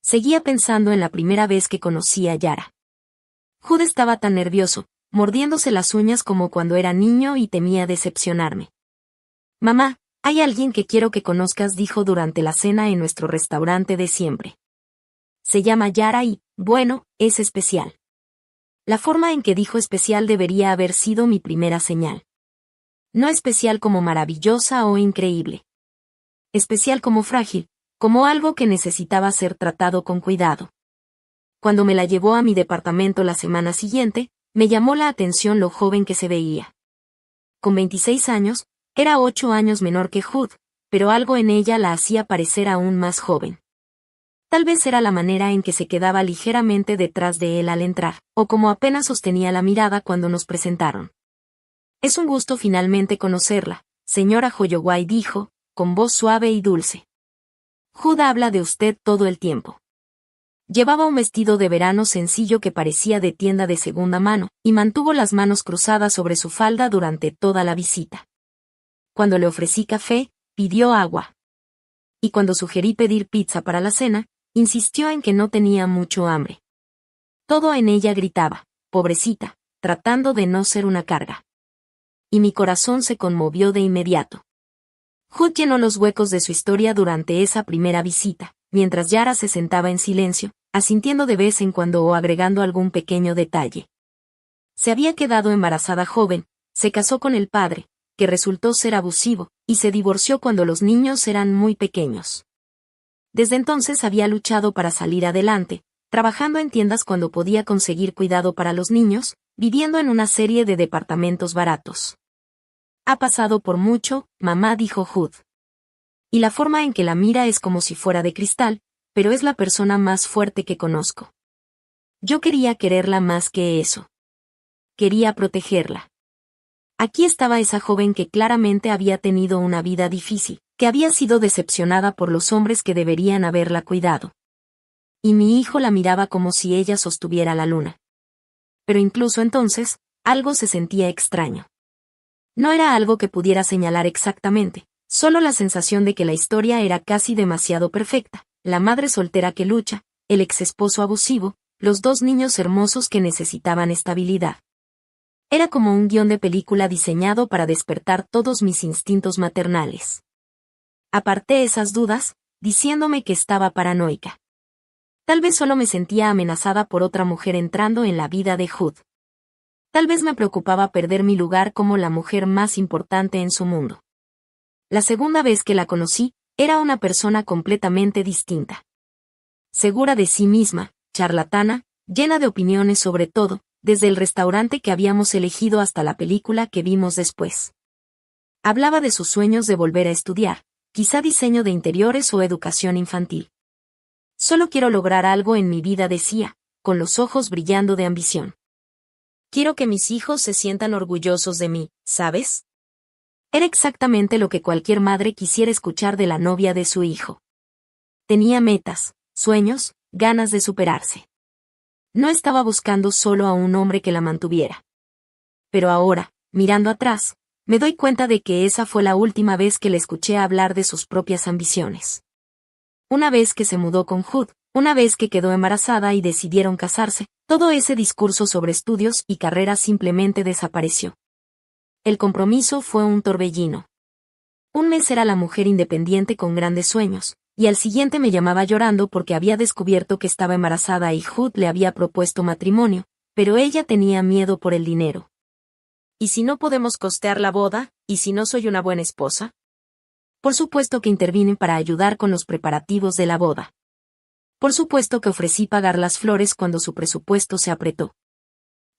A: Seguía pensando en la primera vez que conocí a Yara. Hood estaba tan nervioso, mordiéndose las uñas como cuando era niño y temía decepcionarme. Mamá, hay alguien que quiero que conozcas, dijo durante la cena en nuestro restaurante de siempre. Se llama Yara y, Bueno, es especial. La forma en que dijo especial debería haber sido mi primera señal. No especial como maravillosa o increíble. Especial como frágil, como algo que necesitaba ser tratado con cuidado. Cuando me la llevó a mi departamento la semana siguiente, me llamó la atención lo joven que se veía. Con 26 años, era 8 años menor que Hood, pero algo en ella la hacía parecer aún más joven. Tal vez era la manera en que se quedaba ligeramente detrás de él al entrar, o como apenas sostenía la mirada cuando nos presentaron. Es un gusto finalmente conocerla, señora Holloway dijo, con voz suave y dulce. Hood habla de usted todo el tiempo. Llevaba un vestido de verano sencillo que parecía de tienda de segunda mano, y mantuvo las manos cruzadas sobre su falda durante toda la visita. Cuando le ofrecí café, pidió agua. Y cuando sugerí pedir pizza para la cena, insistió en que no tenía mucho hambre. Todo en ella gritaba, pobrecita, tratando de no ser una carga. Y mi corazón se conmovió de inmediato. Hood llenó los huecos de su historia durante esa primera visita, mientras Yara se sentaba en silencio, asintiendo de vez en cuando o agregando algún pequeño detalle. Se había quedado embarazada joven, se casó con el padre, que resultó ser abusivo, y se divorció cuando los niños eran muy pequeños. Desde entonces había luchado para salir adelante, trabajando en tiendas cuando podía conseguir cuidado para los niños, viviendo en una serie de departamentos baratos. Ha pasado por mucho, mamá, dijo Hood. Y la forma en que la mira es como si fuera de cristal, pero es la persona más fuerte que conozco. Yo quería quererla más que eso. Quería protegerla. Aquí estaba esa joven que claramente había tenido una vida difícil, que había sido decepcionada por los hombres que deberían haberla cuidado. Y mi hijo la miraba como si ella sostuviera la luna. Pero incluso entonces, algo se sentía extraño. No era algo que pudiera señalar exactamente, solo la sensación de que la historia era casi demasiado perfecta, la madre soltera que lucha, el exesposo abusivo, los dos niños hermosos que necesitaban estabilidad. Era como un guión de película diseñado para despertar todos mis instintos maternales. Aparté esas dudas, diciéndome que estaba paranoica. Tal vez solo me sentía amenazada por otra mujer entrando en la vida de Hood. Tal vez me preocupaba perder mi lugar como la mujer más importante en su mundo. La segunda vez que la conocí, era una persona completamente distinta. Segura de sí misma, charlatana, llena de opiniones sobre todo, desde el restaurante que habíamos elegido hasta la película que vimos después. Hablaba de sus sueños de volver a estudiar, quizá diseño de interiores o educación infantil. Solo quiero lograr algo en mi vida, decía, con los ojos brillando de ambición. Quiero que mis hijos se sientan orgullosos de mí, ¿sabes? Era exactamente lo que cualquier madre quisiera escuchar de la novia de su hijo. Tenía metas, sueños, ganas de superarse. No estaba buscando solo a un hombre que la mantuviera. Pero ahora, mirando atrás, me doy cuenta de que esa fue la última vez que le escuché hablar de sus propias ambiciones. Una vez que se mudó con Hood, una vez que quedó embarazada y decidieron casarse, todo ese discurso sobre estudios y carreras simplemente desapareció. El compromiso fue un torbellino. Un mes era la mujer independiente con grandes sueños, y al siguiente me llamaba llorando porque había descubierto que estaba embarazada y Hood le había propuesto matrimonio, pero ella tenía miedo por el dinero. ¿Y si no podemos costear la boda? ¿Y si no soy una buena esposa? Por supuesto que intervine para ayudar con los preparativos de la boda. Por supuesto que ofrecí pagar las flores cuando su presupuesto se apretó.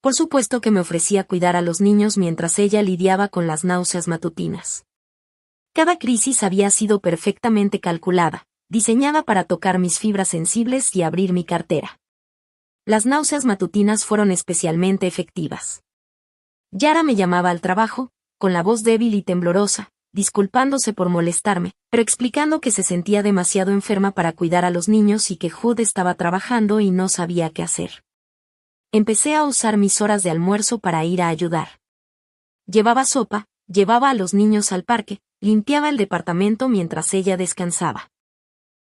A: Por supuesto que me ofrecía cuidar a los niños mientras ella lidiaba con las náuseas matutinas. Cada crisis había sido perfectamente calculada, diseñada para tocar mis fibras sensibles y abrir mi cartera. Las náuseas matutinas fueron especialmente efectivas. Yara me llamaba al trabajo, con la voz débil y temblorosa, disculpándose por molestarme, pero explicando que se sentía demasiado enferma para cuidar a los niños y que Hood estaba trabajando y no sabía qué hacer. Empecé a usar mis horas de almuerzo para ir a ayudar. Llevaba sopa, llevaba a los niños al parque, limpiaba el departamento mientras ella descansaba.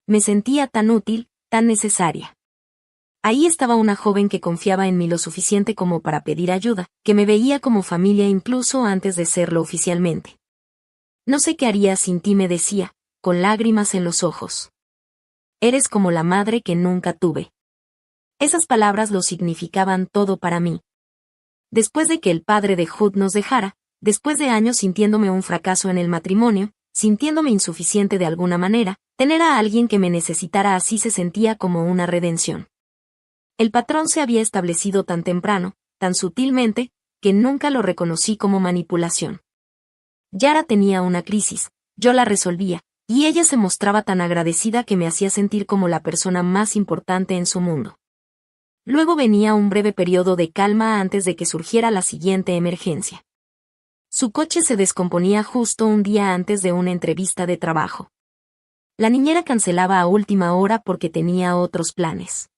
A: Me sentía tan útil, tan necesaria. Ahí estaba una joven que confiaba en mí lo suficiente como para pedir ayuda, que me veía como familia incluso antes de serlo oficialmente. No sé qué haría sin ti, me decía, con lágrimas en los ojos. Eres como la madre que nunca tuve. Esas palabras lo significaban todo para mí. Después de que el padre de Hood nos dejara, después de años sintiéndome un fracaso en el matrimonio, sintiéndome insuficiente de alguna manera, tener a alguien que me necesitara así se sentía como una redención. El patrón se había establecido tan temprano, tan sutilmente, que nunca lo reconocí como manipulación. Yara tenía una crisis, yo la resolvía, y ella se mostraba tan agradecida que me hacía sentir como la persona más importante en su mundo. Luego venía un breve periodo de calma antes de que surgiera la siguiente emergencia. Su coche se descomponía justo un día antes de una entrevista de trabajo. La niñera cancelaba a última hora porque tenía otros planes.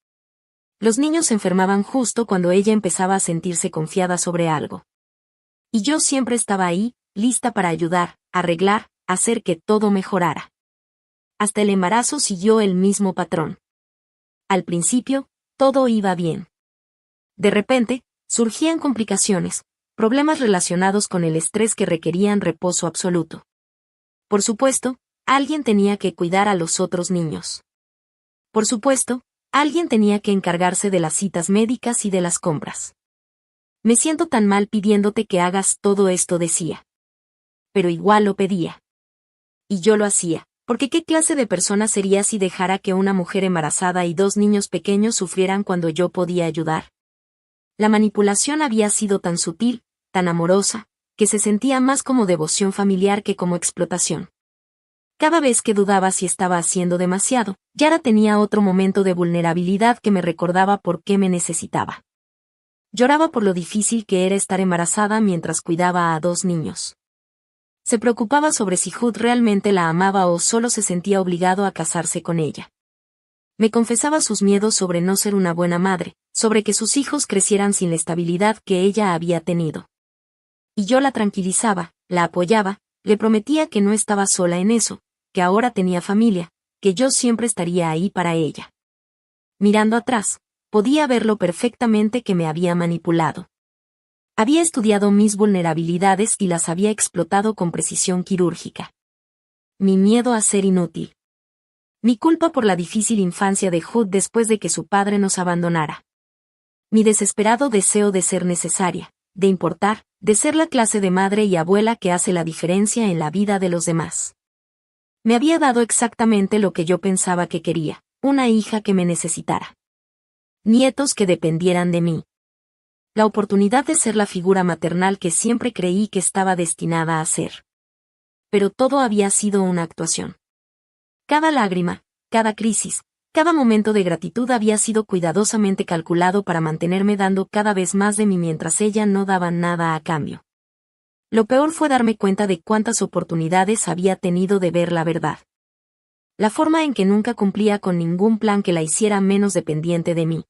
A: Los niños se enfermaban justo cuando ella empezaba a sentirse confiada sobre algo. Y yo siempre estaba ahí, lista para ayudar, arreglar, hacer que todo mejorara. Hasta el embarazo siguió el mismo patrón. Al principio, todo iba bien. De repente, surgían complicaciones, problemas relacionados con el estrés que requerían reposo absoluto. Por supuesto, alguien tenía que cuidar a los otros niños. Por supuesto, alguien tenía que encargarse de las citas médicas y de las compras. Me siento tan mal pidiéndote que hagas todo esto, decía. Pero igual lo pedía. Y yo lo hacía, porque ¿qué clase de persona sería si dejara que una mujer embarazada y 2 niños pequeños sufrieran cuando yo podía ayudar? La manipulación había sido tan sutil, tan amorosa, que se sentía más como devoción familiar que como explotación. Cada vez que dudaba si estaba haciendo demasiado, Yara tenía otro momento de vulnerabilidad que me recordaba por qué me necesitaba. Lloraba por lo difícil que era estar embarazada mientras cuidaba a 2 niños. Se preocupaba sobre si Hood realmente la amaba o solo se sentía obligado a casarse con ella. Me confesaba sus miedos sobre no ser una buena madre, sobre que sus hijos crecieran sin la estabilidad que ella había tenido. Y yo la tranquilizaba, la apoyaba, le prometía que no estaba sola en eso, que ahora tenía familia, que yo siempre estaría ahí para ella. Mirando atrás, podía verlo perfectamente que me había manipulado. Había estudiado mis vulnerabilidades y las había explotado con precisión quirúrgica. Mi miedo a ser inútil. Mi culpa por la difícil infancia de Hood después de que su padre nos abandonara. Mi desesperado deseo de ser necesaria, de importar, de ser la clase de madre y abuela que hace la diferencia en la vida de los demás. Me había dado exactamente lo que yo pensaba que quería, una hija que me necesitara. Nietos que dependieran de mí. La oportunidad de ser la figura maternal que siempre creí que estaba destinada a ser. Pero todo había sido una actuación. Cada lágrima, cada crisis, cada momento de gratitud había sido cuidadosamente calculado para mantenerme dando cada vez más de mí mientras ella no daba nada a cambio. Lo peor fue darme cuenta de cuántas oportunidades había tenido de ver la verdad. La forma en que nunca cumplía con ningún plan que la hiciera menos dependiente de mí.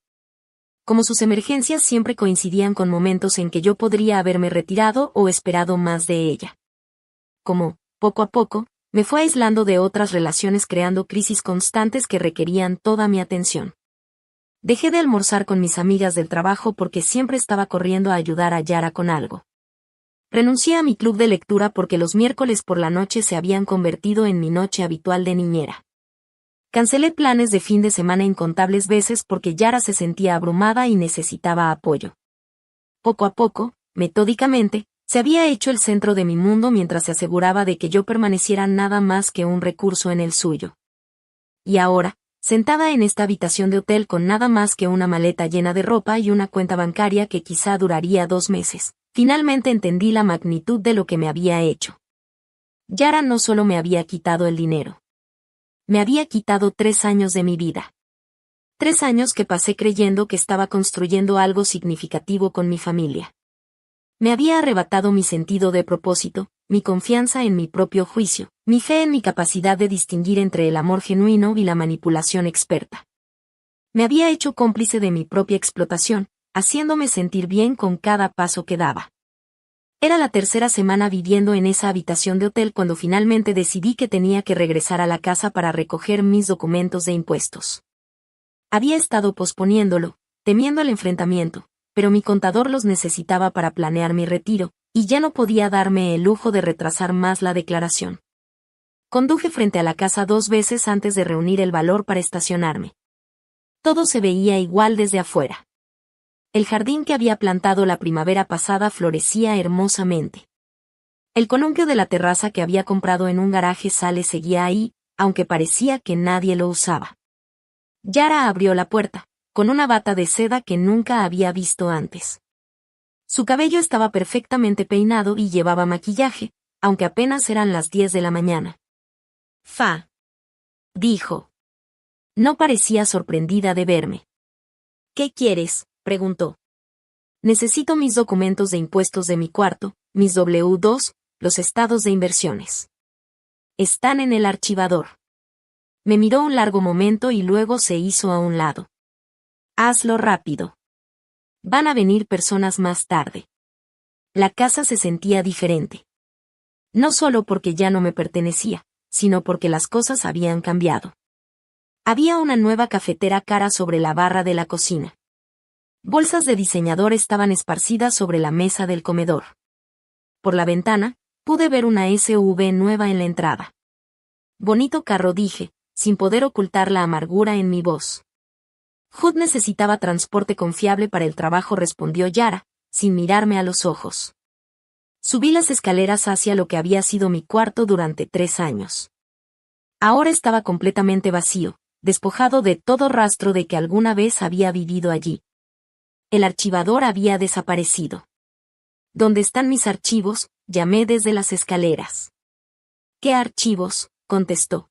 A: Como sus emergencias siempre coincidían con momentos en que yo podría haberme retirado o esperado más de ella. Como, poco a poco, me fue aislando de otras relaciones creando crisis constantes que requerían toda mi atención. Dejé de almorzar con mis amigas del trabajo porque siempre estaba corriendo a ayudar a Yara con algo. Renuncié a mi club de lectura porque los miércoles por la noche se habían convertido en mi noche habitual de niñera. Cancelé planes de fin de semana incontables veces porque Yara se sentía abrumada y necesitaba apoyo. Poco a poco, metódicamente, se había hecho el centro de mi mundo mientras se aseguraba de que yo permaneciera nada más que un recurso en el suyo. Y ahora, sentada en esta habitación de hotel con nada más que una maleta llena de ropa y una cuenta bancaria que quizá duraría 2 meses, finalmente entendí la magnitud de lo que me había hecho. Yara no solo me había quitado el dinero. Me había quitado 3 años de mi vida. 3 años que pasé creyendo que estaba construyendo algo significativo con mi familia. Me había arrebatado mi sentido de propósito, mi confianza en mi propio juicio, mi fe en mi capacidad de distinguir entre el amor genuino y la manipulación experta. Me había hecho cómplice de mi propia explotación, haciéndome sentir bien con cada paso que daba. Era la 3ª semana viviendo en esa habitación de hotel cuando finalmente decidí que tenía que regresar a la casa para recoger mis documentos de impuestos. Había estado posponiéndolo, temiendo el enfrentamiento, pero mi contador los necesitaba para planear mi retiro, y ya no podía darme el lujo de retrasar más la declaración. Conduje frente a la casa 2 veces antes de reunir el valor para estacionarme. Todo se veía igual desde afuera. El jardín que había plantado la primavera pasada florecía hermosamente. El columpio de la terraza que había comprado en un garaje Sale seguía ahí, aunque parecía que nadie lo usaba. Yara abrió la puerta, con una bata de seda que nunca había visto antes. Su cabello estaba perfectamente peinado y llevaba maquillaje, aunque apenas eran las 10 de la mañana. «Fa», dijo. No parecía sorprendida de verme. «¿Qué quieres?», preguntó. «Necesito mis documentos de impuestos de mi cuarto, mis W-2, los estados de inversiones. Están en el archivador». Me miró un largo momento y luego se hizo a un lado. «Hazlo rápido. Van a venir personas más tarde». La casa se sentía diferente. No solo porque ya no me pertenecía, sino porque las cosas habían cambiado. Había una nueva cafetera cara sobre la barra de la cocina. Bolsas de diseñador estaban esparcidas sobre la mesa del comedor. Por la ventana, pude ver una SUV nueva en la entrada. «Bonito carro», dije, sin poder ocultar la amargura en mi voz. «Hood necesitaba transporte confiable para el trabajo», respondió Yara, sin mirarme a los ojos. Subí las escaleras hacia lo que había sido mi cuarto durante 3 años. Ahora estaba completamente vacío, despojado de todo rastro de que alguna vez había vivido allí. El archivador había desaparecido. «¿Dónde están mis archivos?», llamé desde las escaleras. «¿Qué archivos?», contestó.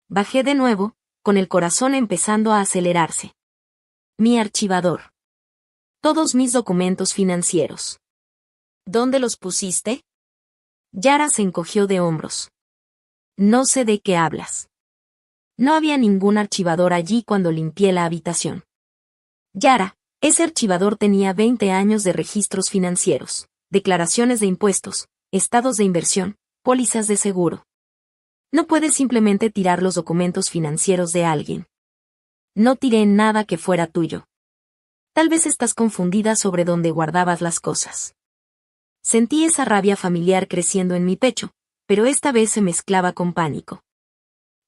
A: Bajé de nuevo, con el corazón empezando a acelerarse. «Mi archivador. Todos mis documentos financieros». «¿Dónde los pusiste?». Yara se encogió de hombros. «No sé de qué hablas». No había ningún archivador allí cuando limpié la habitación. «Yara, ese archivador tenía 20 años de registros financieros, declaraciones de impuestos, estados de inversión, pólizas de seguro. No puedes simplemente tirar los documentos financieros de alguien. No tiré nada que fuera tuyo. Tal vez estás confundida sobre dónde guardabas las cosas». Sentí esa rabia familiar creciendo en mi pecho, pero esta vez se mezclaba con pánico.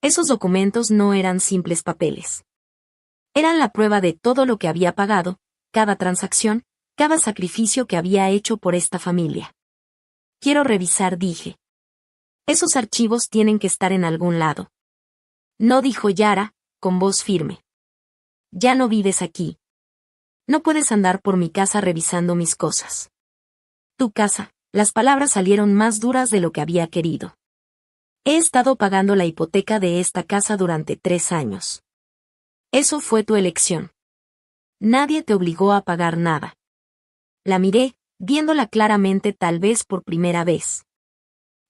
A: Esos documentos no eran simples papeles. Eran la prueba de todo lo que había pagado, cada transacción, cada sacrificio que había hecho por esta familia. «Quiero revisar», dije. «Esos archivos tienen que estar en algún lado». «No», dijo Yara, con voz firme. «Ya no vives aquí. No puedes andar por mi casa revisando mis cosas». «Tu casa», las palabras salieron más duras de lo que había querido. «He estado pagando la hipoteca de esta casa durante 3 años. Eso fue tu elección. Nadie te obligó a pagar nada». La miré, viéndola claramente tal vez por primera vez.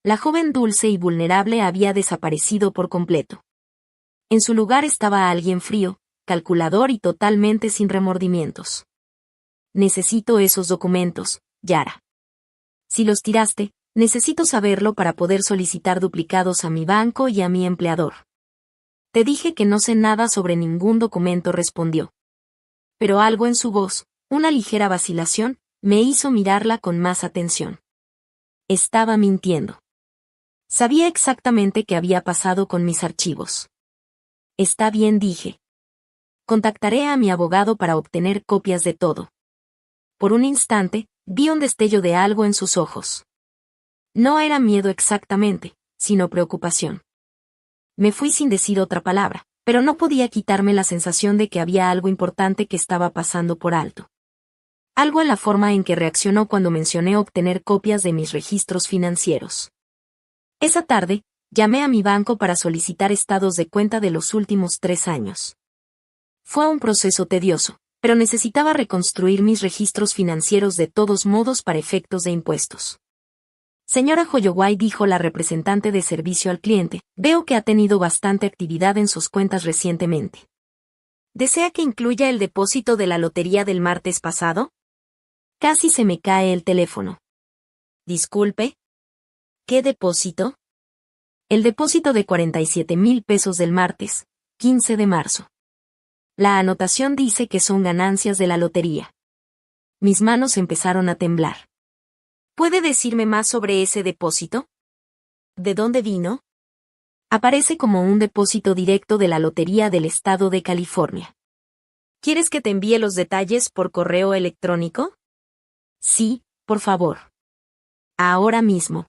A: La joven dulce y vulnerable había desaparecido por completo. En su lugar estaba alguien frío, calculador y totalmente sin remordimientos. «Necesito esos documentos, Yara. Si los tiraste, necesito saberlo para poder solicitar duplicados a mi banco y a mi empleador». «Te dije que no sé nada sobre ningún documento», respondió. Pero algo en su voz, una ligera vacilación, me hizo mirarla con más atención. Estaba mintiendo. Sabía exactamente qué había pasado con mis archivos. «Está bien», dije. «Contactaré a mi abogado para obtener copias de todo». Por un instante, vi un destello de algo en sus ojos. No era miedo exactamente, sino preocupación. Me fui sin decir otra palabra, pero no podía quitarme la sensación de que había algo importante que estaba pasando por alto. Algo en la forma en que reaccionó cuando mencioné obtener copias de mis registros financieros. Esa tarde, llamé a mi banco para solicitar estados de cuenta de los últimos 3 años. Fue un proceso tedioso, pero necesitaba reconstruir mis registros financieros de todos modos para efectos de impuestos. «Señora Holloway», dijo la representante de servicio al cliente, «veo que ha tenido bastante actividad en sus cuentas recientemente. ¿Desea que incluya el depósito de la lotería del martes pasado?». Casi se me cae el teléfono. «Disculpe. ¿Qué depósito?». «El depósito de 47,000 pesos del martes, 15 de marzo. La anotación dice que son ganancias de la lotería». Mis manos empezaron a temblar. «¿Puede decirme más sobre ese depósito? ¿De dónde vino?». «Aparece como un depósito directo de la Lotería del Estado de California». ¿Quieres que te envíe los detalles por correo electrónico? Sí, por favor. Ahora mismo.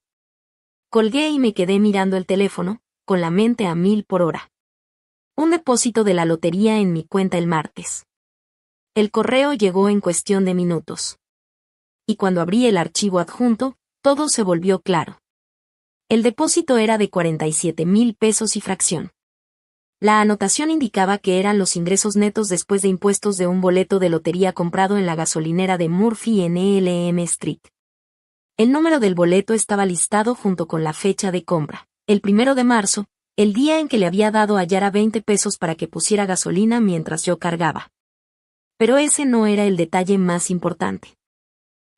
A: Colgué y me quedé mirando el teléfono, con la mente a 1000 por hora. Un depósito de la lotería en mi cuenta el martes. El correo llegó en cuestión de minutos. Y cuando abrí el archivo adjunto, todo se volvió claro. El depósito era de 47,000 pesos y fracción. La anotación indicaba que eran los ingresos netos después de impuestos de un boleto de lotería comprado en la gasolinera de Murphy en Elm Street. El número del boleto estaba listado junto con la fecha de compra, el 1 de marzo, el día en que le había dado a Yara 20 pesos para que pusiera gasolina mientras yo cargaba. Pero ese no era el detalle más importante.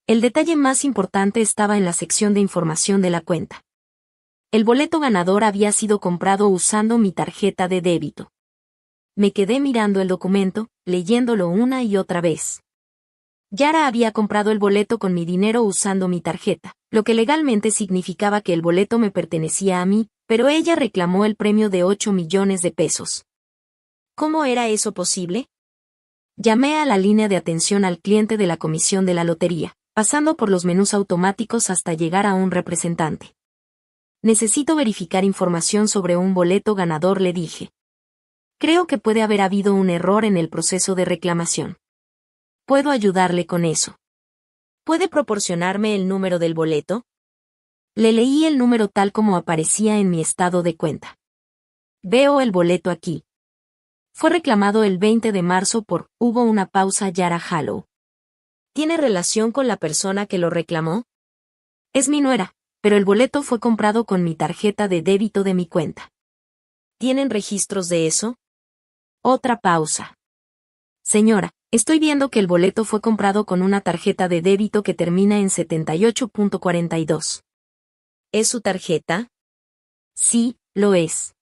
A: El detalle más importante estaba en la sección de información de la cuenta. El boleto ganador había sido comprado usando mi tarjeta de débito. Me quedé mirando el documento, leyéndolo una y otra vez. Yara había comprado el boleto con mi dinero usando mi tarjeta, lo que legalmente significaba que el boleto me pertenecía a mí, pero ella reclamó el premio de 8 millones de pesos. ¿Cómo era eso posible? Llamé a la línea de atención al cliente de la comisión de la lotería, pasando por los menús automáticos hasta llegar a un representante. Necesito verificar información sobre un boleto ganador, le dije. Creo que puede haber habido un error en el proceso de reclamación. ¿Puedo ayudarle con eso? ¿Puede proporcionarme el número del boleto? Le leí el número tal como aparecía en mi estado de cuenta. Veo el boleto aquí. Fue reclamado el 20 de marzo por, hubo una pausa, Yara Hallow. ¿Tiene relación con la persona que lo reclamó? Es mi nuera, pero el boleto fue comprado con mi tarjeta de débito de mi cuenta. ¿Tienen registros de eso? Otra pausa. Señora, estoy viendo que el boleto fue comprado con una tarjeta de débito que termina en 78.42. ¿Es su tarjeta? Sí, lo es.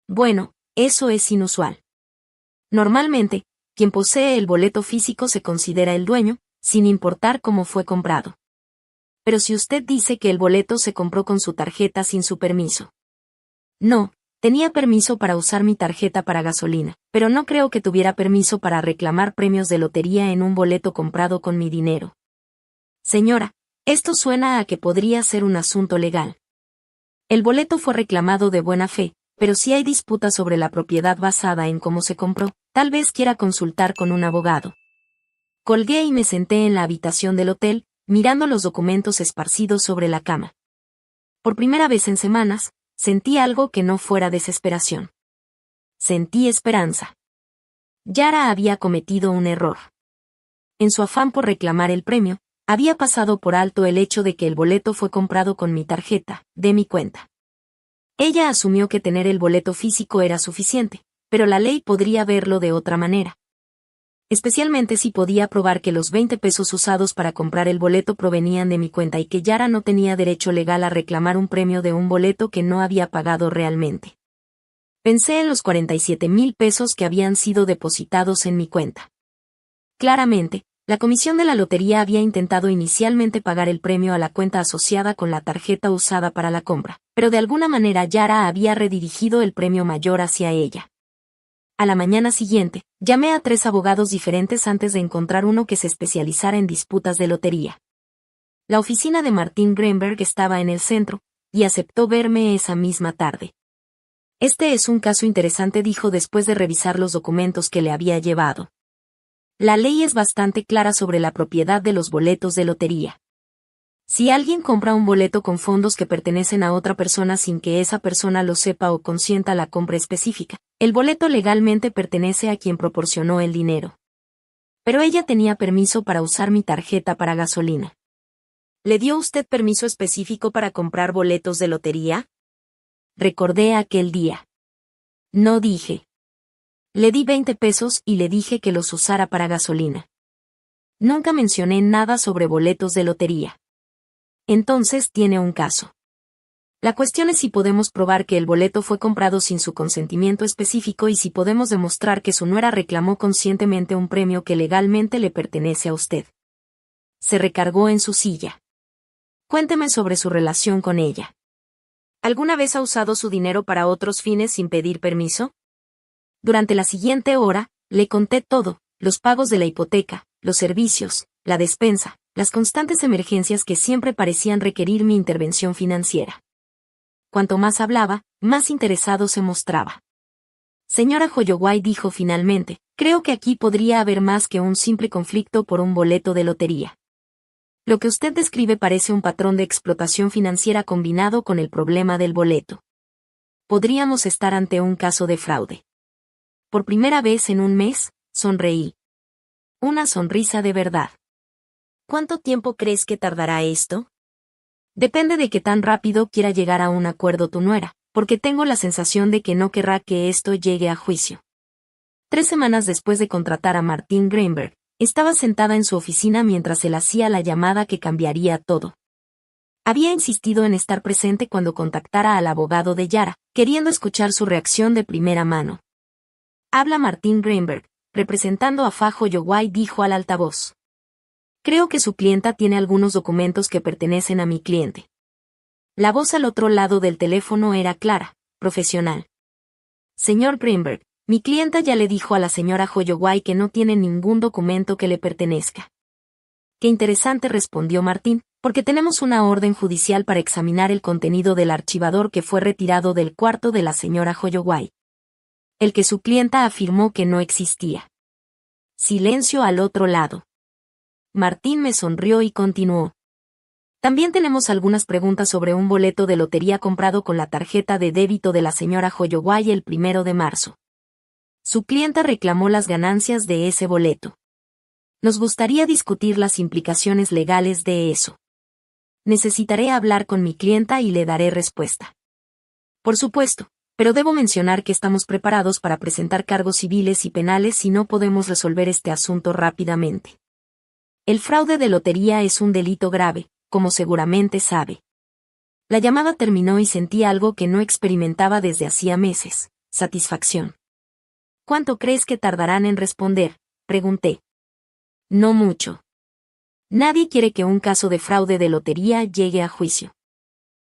A: Bueno, eso es inusual. Normalmente, quien posee el boleto físico se considera el dueño, sin importar cómo fue comprado. Pero si usted dice que el boleto se compró con su tarjeta sin su permiso. No, tenía permiso para usar mi tarjeta para gasolina, pero no creo que tuviera permiso para reclamar premios de lotería en un boleto comprado con mi dinero. Señora, esto suena a que podría ser un asunto legal. El boleto fue reclamado de buena fe, pero si hay disputa sobre la propiedad basada en cómo se compró, tal vez quiera consultar con un abogado. Colgué y me senté en la habitación del hotel, mirando los documentos esparcidos sobre la cama. Por primera vez en semanas, sentí algo que no fuera desesperación. Sentí esperanza. Yara había cometido un error. En su afán por reclamar el premio, había pasado por alto el hecho de que el boleto fue comprado con mi tarjeta, de mi cuenta. Ella asumió que tener el boleto físico era suficiente, pero la ley podría verlo de otra manera. Especialmente si podía probar que los 20 pesos usados para comprar el boleto provenían de mi cuenta y que Yara no tenía derecho legal a reclamar un premio de un boleto que no había pagado realmente. Pensé en los 47,000 pesos que habían sido depositados en mi cuenta. Claramente, la comisión de la lotería había intentado inicialmente pagar el premio a la cuenta asociada con la tarjeta usada para la compra, pero de alguna manera Yara había redirigido el premio mayor hacia ella. A la mañana siguiente, llamé a 3 abogados diferentes antes de encontrar uno que se especializara en disputas de lotería. La oficina de Martin Greenberg estaba en el centro, y aceptó verme esa misma tarde. Este es un caso interesante, dijo después de revisar los documentos que le había llevado. La ley es bastante clara sobre la propiedad de los boletos de lotería. Si alguien compra un boleto con fondos que pertenecen a otra persona sin que esa persona lo sepa o consienta la compra específica, el boleto legalmente pertenece a quien proporcionó el dinero. Pero ella tenía permiso para usar mi tarjeta para gasolina. ¿Le dio usted permiso específico para comprar boletos de lotería? Recordé aquel día. No dije. Le di 20 pesos y le dije que los usara para gasolina. Nunca mencioné nada sobre boletos de lotería. Entonces tiene un caso. La cuestión es si podemos probar que el boleto fue comprado sin su consentimiento específico y si podemos demostrar que su nuera reclamó conscientemente un premio que legalmente le pertenece a usted. Se recargó en su silla. Cuénteme sobre su relación con ella. ¿Alguna vez ha usado su dinero para otros fines sin pedir permiso? Durante la siguiente hora, le conté todo, los pagos de la hipoteca, los servicios, la despensa, las constantes emergencias que siempre parecían requerir mi intervención financiera. Cuanto más hablaba, más interesado se mostraba. Señora Holloway, dijo finalmente, creo que aquí podría haber más que un simple conflicto por un boleto de lotería. Lo que usted describe parece un patrón de explotación financiera combinado con el problema del boleto. Podríamos estar ante un caso de fraude. Por primera vez en un mes, sonreí. Una sonrisa de verdad. ¿Cuánto tiempo crees que tardará esto? Depende de qué tan rápido quiera llegar a un acuerdo tu nuera, porque tengo la sensación de que no querrá que esto llegue a juicio. 3 semanas después de contratar a Martin Greenberg, estaba sentada en su oficina mientras él hacía la llamada que cambiaría todo. Había insistido en estar presente cuando contactara al abogado de Yara, queriendo escuchar su reacción de primera mano. Habla Martin Greenberg, representando a Fa Holloway, dijo al altavoz. Creo que su clienta tiene algunos documentos que pertenecen a mi cliente. La voz al otro lado del teléfono era clara, profesional. Señor Greenberg, mi clienta ya le dijo a la señora Holloway que no tiene ningún documento que le pertenezca. Qué interesante, respondió Martín, porque tenemos una orden judicial para examinar el contenido del archivador que fue retirado del cuarto de la señora Holloway. El que su clienta afirmó que no existía. Silencio al otro lado. Martín me sonrió y continuó. También tenemos algunas preguntas sobre un boleto de lotería comprado con la tarjeta de débito de la señora Holloway el 1 de marzo. Su clienta reclamó las ganancias de ese boleto. Nos gustaría discutir las implicaciones legales de eso. Necesitaré hablar con mi clienta y le daré respuesta. Por supuesto, pero debo mencionar que estamos preparados para presentar cargos civiles y penales si no podemos resolver este asunto rápidamente. El fraude de lotería es un delito grave, como seguramente sabe. La llamada terminó y sentí algo que no experimentaba desde hacía meses, satisfacción. ¿Cuánto crees que tardarán en responder?, pregunté. No mucho. Nadie quiere que un caso de fraude de lotería llegue a juicio.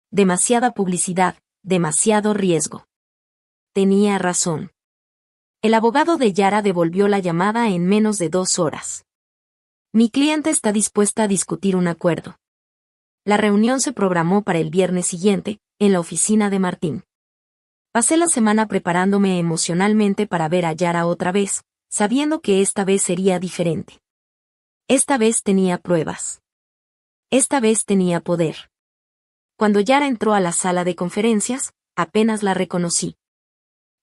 A: Demasiada publicidad, demasiado riesgo. Tenía razón. El abogado de Yara devolvió la llamada en menos de 2 horas. Mi cliente está dispuesta a discutir un acuerdo. La reunión se programó para el viernes siguiente, en la oficina de Martín. Pasé la semana preparándome emocionalmente para ver a Yara otra vez, sabiendo que esta vez sería diferente. Esta vez tenía pruebas. Esta vez tenía poder. Cuando Yara entró a la sala de conferencias, apenas la reconocí.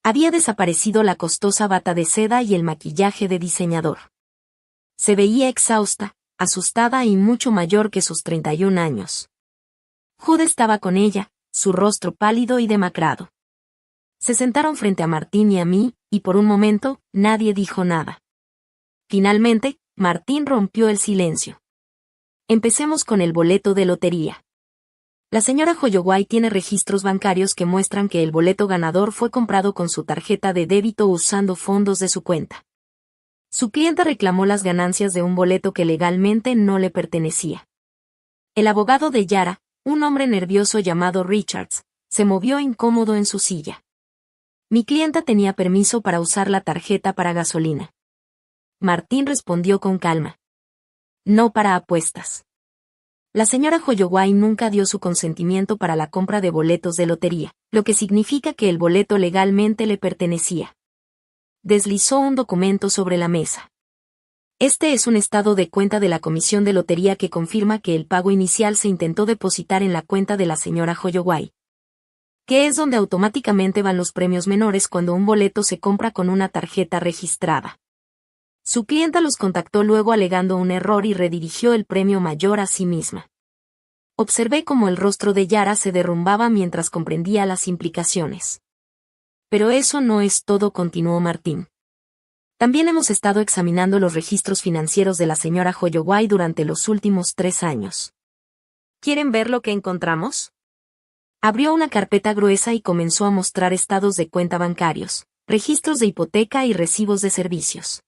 A: Había desaparecido la costosa bata de seda y el maquillaje de diseñador. Se veía exhausta, asustada y mucho mayor que sus 31 años. Jude estaba con ella, su rostro pálido y demacrado. Se sentaron frente a Martín y a mí, y por un momento, nadie dijo nada. Finalmente, Martín rompió el silencio. Empecemos con el boleto de lotería. La señora Holloway tiene registros bancarios que muestran que el boleto ganador fue comprado con su tarjeta de débito usando fondos de su cuenta. Su clienta reclamó las ganancias de un boleto que legalmente no le pertenecía. El abogado de Yara, un hombre nervioso llamado Richards, se movió incómodo en su silla. Mi clienta tenía permiso para usar la tarjeta para gasolina. Martín respondió con calma. No para apuestas. La señora Holloway nunca dio su consentimiento para la compra de boletos de lotería, lo que significa que el boleto legalmente le pertenecía. Deslizó un documento sobre la mesa. Este es un estado de cuenta de la Comisión de Lotería que confirma que el pago inicial se intentó depositar en la cuenta de la señora Holloway, que es donde automáticamente van los premios menores cuando un boleto se compra con una tarjeta registrada. Su clienta los contactó luego alegando un error y redirigió el premio mayor a sí misma. Observé cómo el rostro de Yara se derrumbaba mientras comprendía las implicaciones. Pero eso no es todo, continuó Martín. También hemos estado examinando los registros financieros de la señora Holloway durante los últimos 3 años. ¿Quieren ver lo que encontramos? Abrió una carpeta gruesa y comenzó a mostrar estados de cuenta bancarios, registros de hipoteca y recibos de servicios.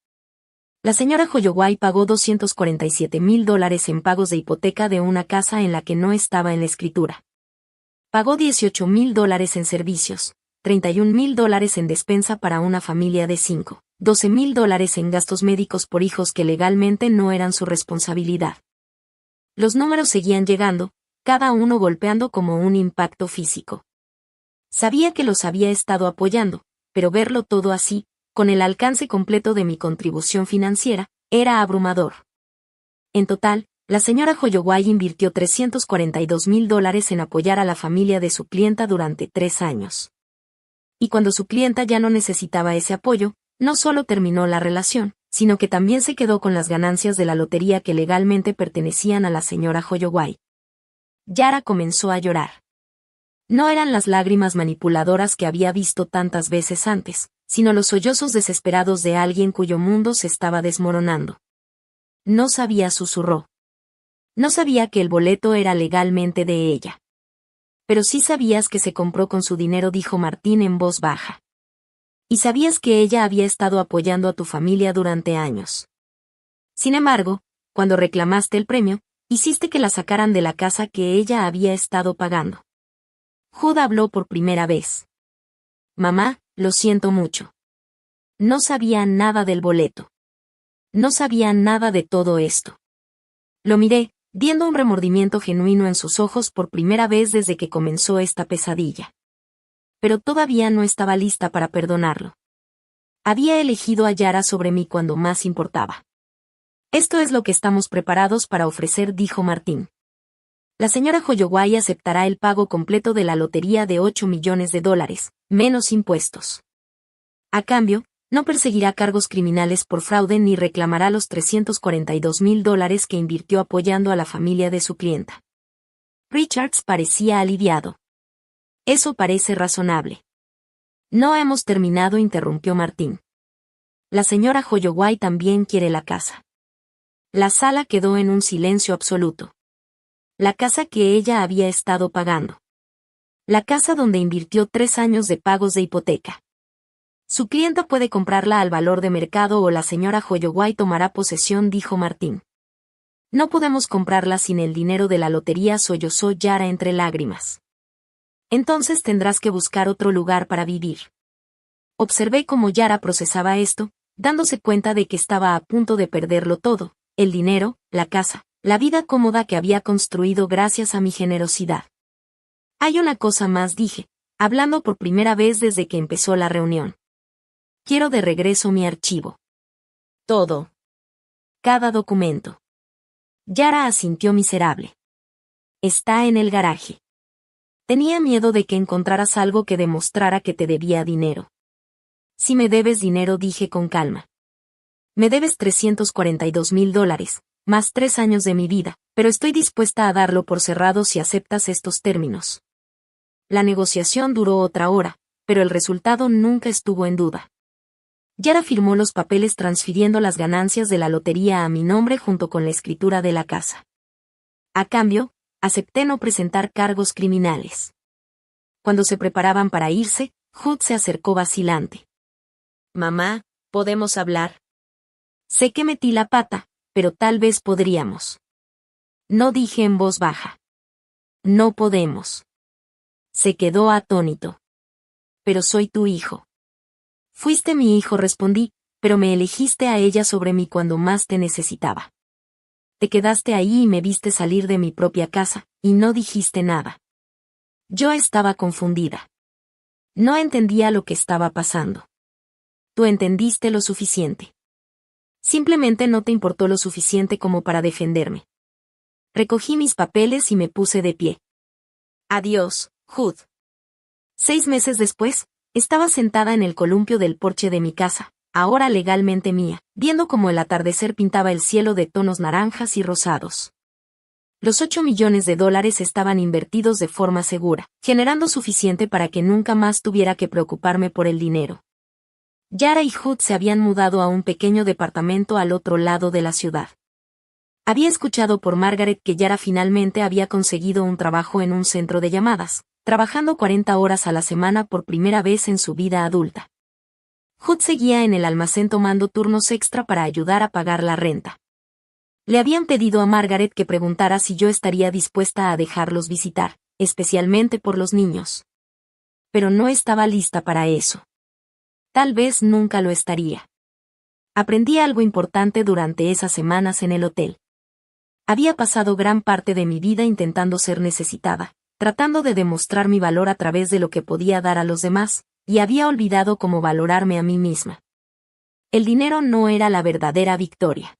A: La señora Holloway pagó $247,000 en pagos de hipoteca de una casa en la que no estaba en la escritura. Pagó $18,000 en servicios, $31,000 en despensa para una familia de 5, $12,000 en gastos médicos por hijos que legalmente no eran su responsabilidad. Los números seguían llegando, cada uno golpeando como un impacto físico. Sabía que los había estado apoyando, pero verlo todo así, con el alcance completo de mi contribución financiera, era abrumador. En total, la señora Holloway invirtió $342,000 en apoyar a la familia de su clienta durante 3 años. Y cuando su clienta ya no necesitaba ese apoyo, no solo terminó la relación, sino que también se quedó con las ganancias de la lotería que legalmente pertenecían a la señora Holloway. Yara comenzó a llorar. No eran las lágrimas manipuladoras que había visto tantas veces antes, sino los sollozos desesperados de alguien cuyo mundo se estaba desmoronando. No sabía, susurró. No sabía que el boleto era legalmente de ella. Pero sí sabías que se compró con su dinero, dijo Martín en voz baja. Y sabías que ella había estado apoyando a tu familia durante años. Sin embargo, cuando reclamaste el premio, hiciste que la sacaran de la casa que ella había estado pagando. Hood habló por primera vez. Mamá, lo siento mucho. No sabía nada del boleto. No sabía nada de todo esto. Lo miré, viendo un remordimiento genuino en sus ojos por primera vez desde que comenzó esta pesadilla. Pero todavía no estaba lista para perdonarlo. Había elegido a Yara sobre mí cuando más importaba. Esto es lo que estamos preparados para ofrecer, dijo Martín. La señora Holloway aceptará el pago completo de la lotería de $8 millones, menos impuestos. A cambio, no perseguirá cargos criminales por fraude ni reclamará los $342,000 que invirtió apoyando a la familia de su clienta. Richards parecía aliviado. Eso parece razonable. No hemos terminado, interrumpió Martín. La señora Holloway también quiere la casa. La sala quedó en un silencio absoluto. La casa que ella había estado pagando. La casa donde invirtió 3 años de pagos de hipoteca. Su clienta puede comprarla al valor de mercado o la señora Holloway tomará posesión, dijo Martín. No podemos comprarla sin el dinero de la lotería, sollozó Yara entre lágrimas. Entonces tendrás que buscar otro lugar para vivir. Observé cómo Yara procesaba esto, dándose cuenta de que estaba a punto de perderlo todo, el dinero, la casa, la vida cómoda que había construido gracias a mi generosidad. Hay una cosa más, dije, hablando por primera vez desde que empezó la reunión. Quiero de regreso mi archivo. Todo. Cada documento. Yara asintió miserable. Está en el garaje. Tenía miedo de que encontraras algo que demostrara que te debía dinero. Si me debes dinero, dije con calma. Me debes $342,000, más 3 años de mi vida, pero estoy dispuesta a darlo por cerrado si aceptas estos términos. La negociación duró otra hora, pero el resultado nunca estuvo en duda. Yara firmó los papeles transfiriendo las ganancias de la lotería a mi nombre junto con la escritura de la casa. A cambio, acepté no presentar cargos criminales. Cuando se preparaban para irse, Hood se acercó vacilante. Mamá, ¿podemos hablar? Sé que metí la pata, pero tal vez podríamos. No, dije en voz baja. No podemos. Se quedó atónito. Pero soy tu hijo. Fuiste mi hijo, respondí, pero me elegiste a ella sobre mí cuando más te necesitaba. Te quedaste ahí y me viste salir de mi propia casa, y no dijiste nada. Yo estaba confundida. No entendía lo que estaba pasando. Tú entendiste lo suficiente. Simplemente no te importó lo suficiente como para defenderme. Recogí mis papeles y me puse de pie. Adiós, Hood. 6 meses después, estaba sentada en el columpio del porche de mi casa, ahora legalmente mía, viendo cómo el atardecer pintaba el cielo de tonos naranjas y rosados. Los $8 millones estaban invertidos de forma segura, generando suficiente para que nunca más tuviera que preocuparme por el dinero. Yara y Hood se habían mudado a un pequeño departamento al otro lado de la ciudad. Había escuchado por Margaret que Yara finalmente había conseguido un trabajo en un centro de llamadas, trabajando 40 horas a la semana por primera vez en su vida adulta. Hood seguía en el almacén tomando turnos extra para ayudar a pagar la renta. Le habían pedido a Margaret que preguntara si yo estaría dispuesta a dejarlos visitar, especialmente por los niños. Pero no estaba lista para eso. Tal vez nunca lo estaría. Aprendí algo importante durante esas semanas en el hotel. Había pasado gran parte de mi vida intentando ser necesitada, tratando de demostrar mi valor a través de lo que podía dar a los demás, y había olvidado cómo valorarme a mí misma. El dinero no era la verdadera victoria.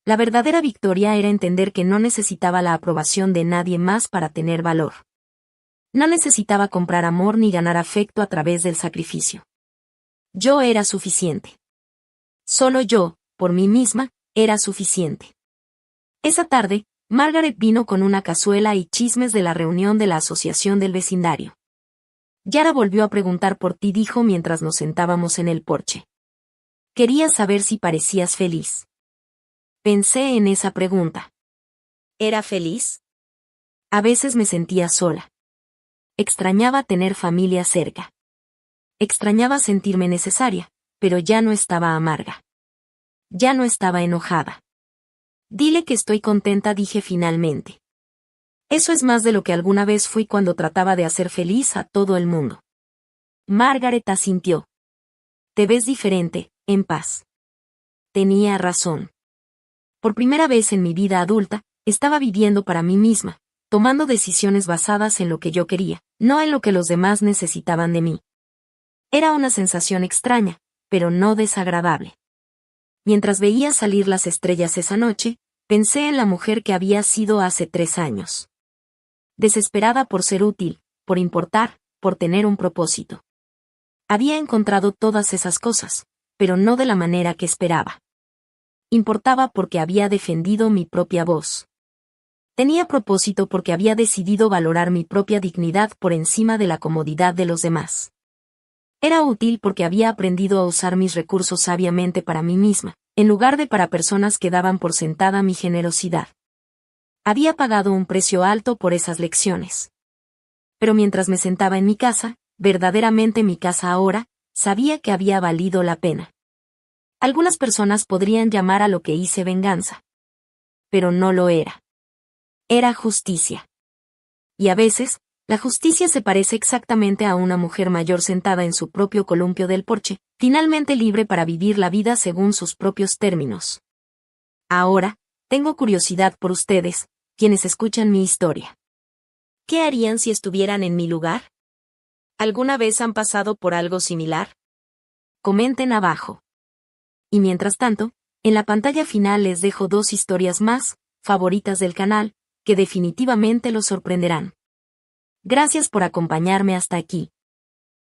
A: La verdadera victoria era entender que no necesitaba la aprobación de nadie más para tener valor. No necesitaba comprar amor ni ganar afecto a través del sacrificio. Yo era suficiente. Solo yo, por mí misma, era suficiente. Esa tarde, Margaret vino con una cazuela y chismes de la reunión de la asociación del vecindario. Yara volvió a preguntar por ti, dijo mientras nos sentábamos en el porche. Quería saber si parecías feliz. Pensé en esa pregunta. ¿Era feliz? A veces me sentía sola. Extrañaba tener familia cerca. Extrañaba sentirme necesaria, pero ya no estaba amarga. Ya no estaba enojada. Dile que estoy contenta, dije finalmente. Eso es más de lo que alguna vez fui cuando trataba de hacer feliz a todo el mundo. Margaret asintió. Te ves diferente, en paz. Tenía razón. Por primera vez en mi vida adulta, estaba viviendo para mí misma, tomando decisiones basadas en lo que yo quería, no en lo que los demás necesitaban de mí. Era una sensación extraña, pero no desagradable. Mientras veía salir las estrellas esa noche, pensé en la mujer que había sido hace 3 años. Desesperada por ser útil, por importar, por tener un propósito. Había encontrado todas esas cosas, pero no de la manera que esperaba. Importaba porque había defendido mi propia voz. Tenía propósito porque había decidido valorar mi propia dignidad por encima de la comodidad de los demás. Era útil porque había aprendido a usar mis recursos sabiamente para mí misma, en lugar de para personas que daban por sentada mi generosidad. Había pagado un precio alto por esas lecciones. Pero mientras me sentaba en mi casa, verdaderamente mi casa ahora, sabía que había valido la pena. Algunas personas podrían llamar a lo que hice venganza. Pero no lo era. Era justicia. Y a veces, la justicia se parece exactamente a una mujer mayor sentada en su propio columpio del porche, finalmente libre para vivir la vida según sus propios términos. Ahora, tengo curiosidad por ustedes, quienes escuchan mi historia. ¿Qué harían si estuvieran en mi lugar? ¿Alguna vez han pasado por algo similar? Comenten abajo. Y mientras tanto, en la pantalla final les dejo 2 historias más, favoritas del canal, que definitivamente los sorprenderán. Gracias por acompañarme hasta aquí.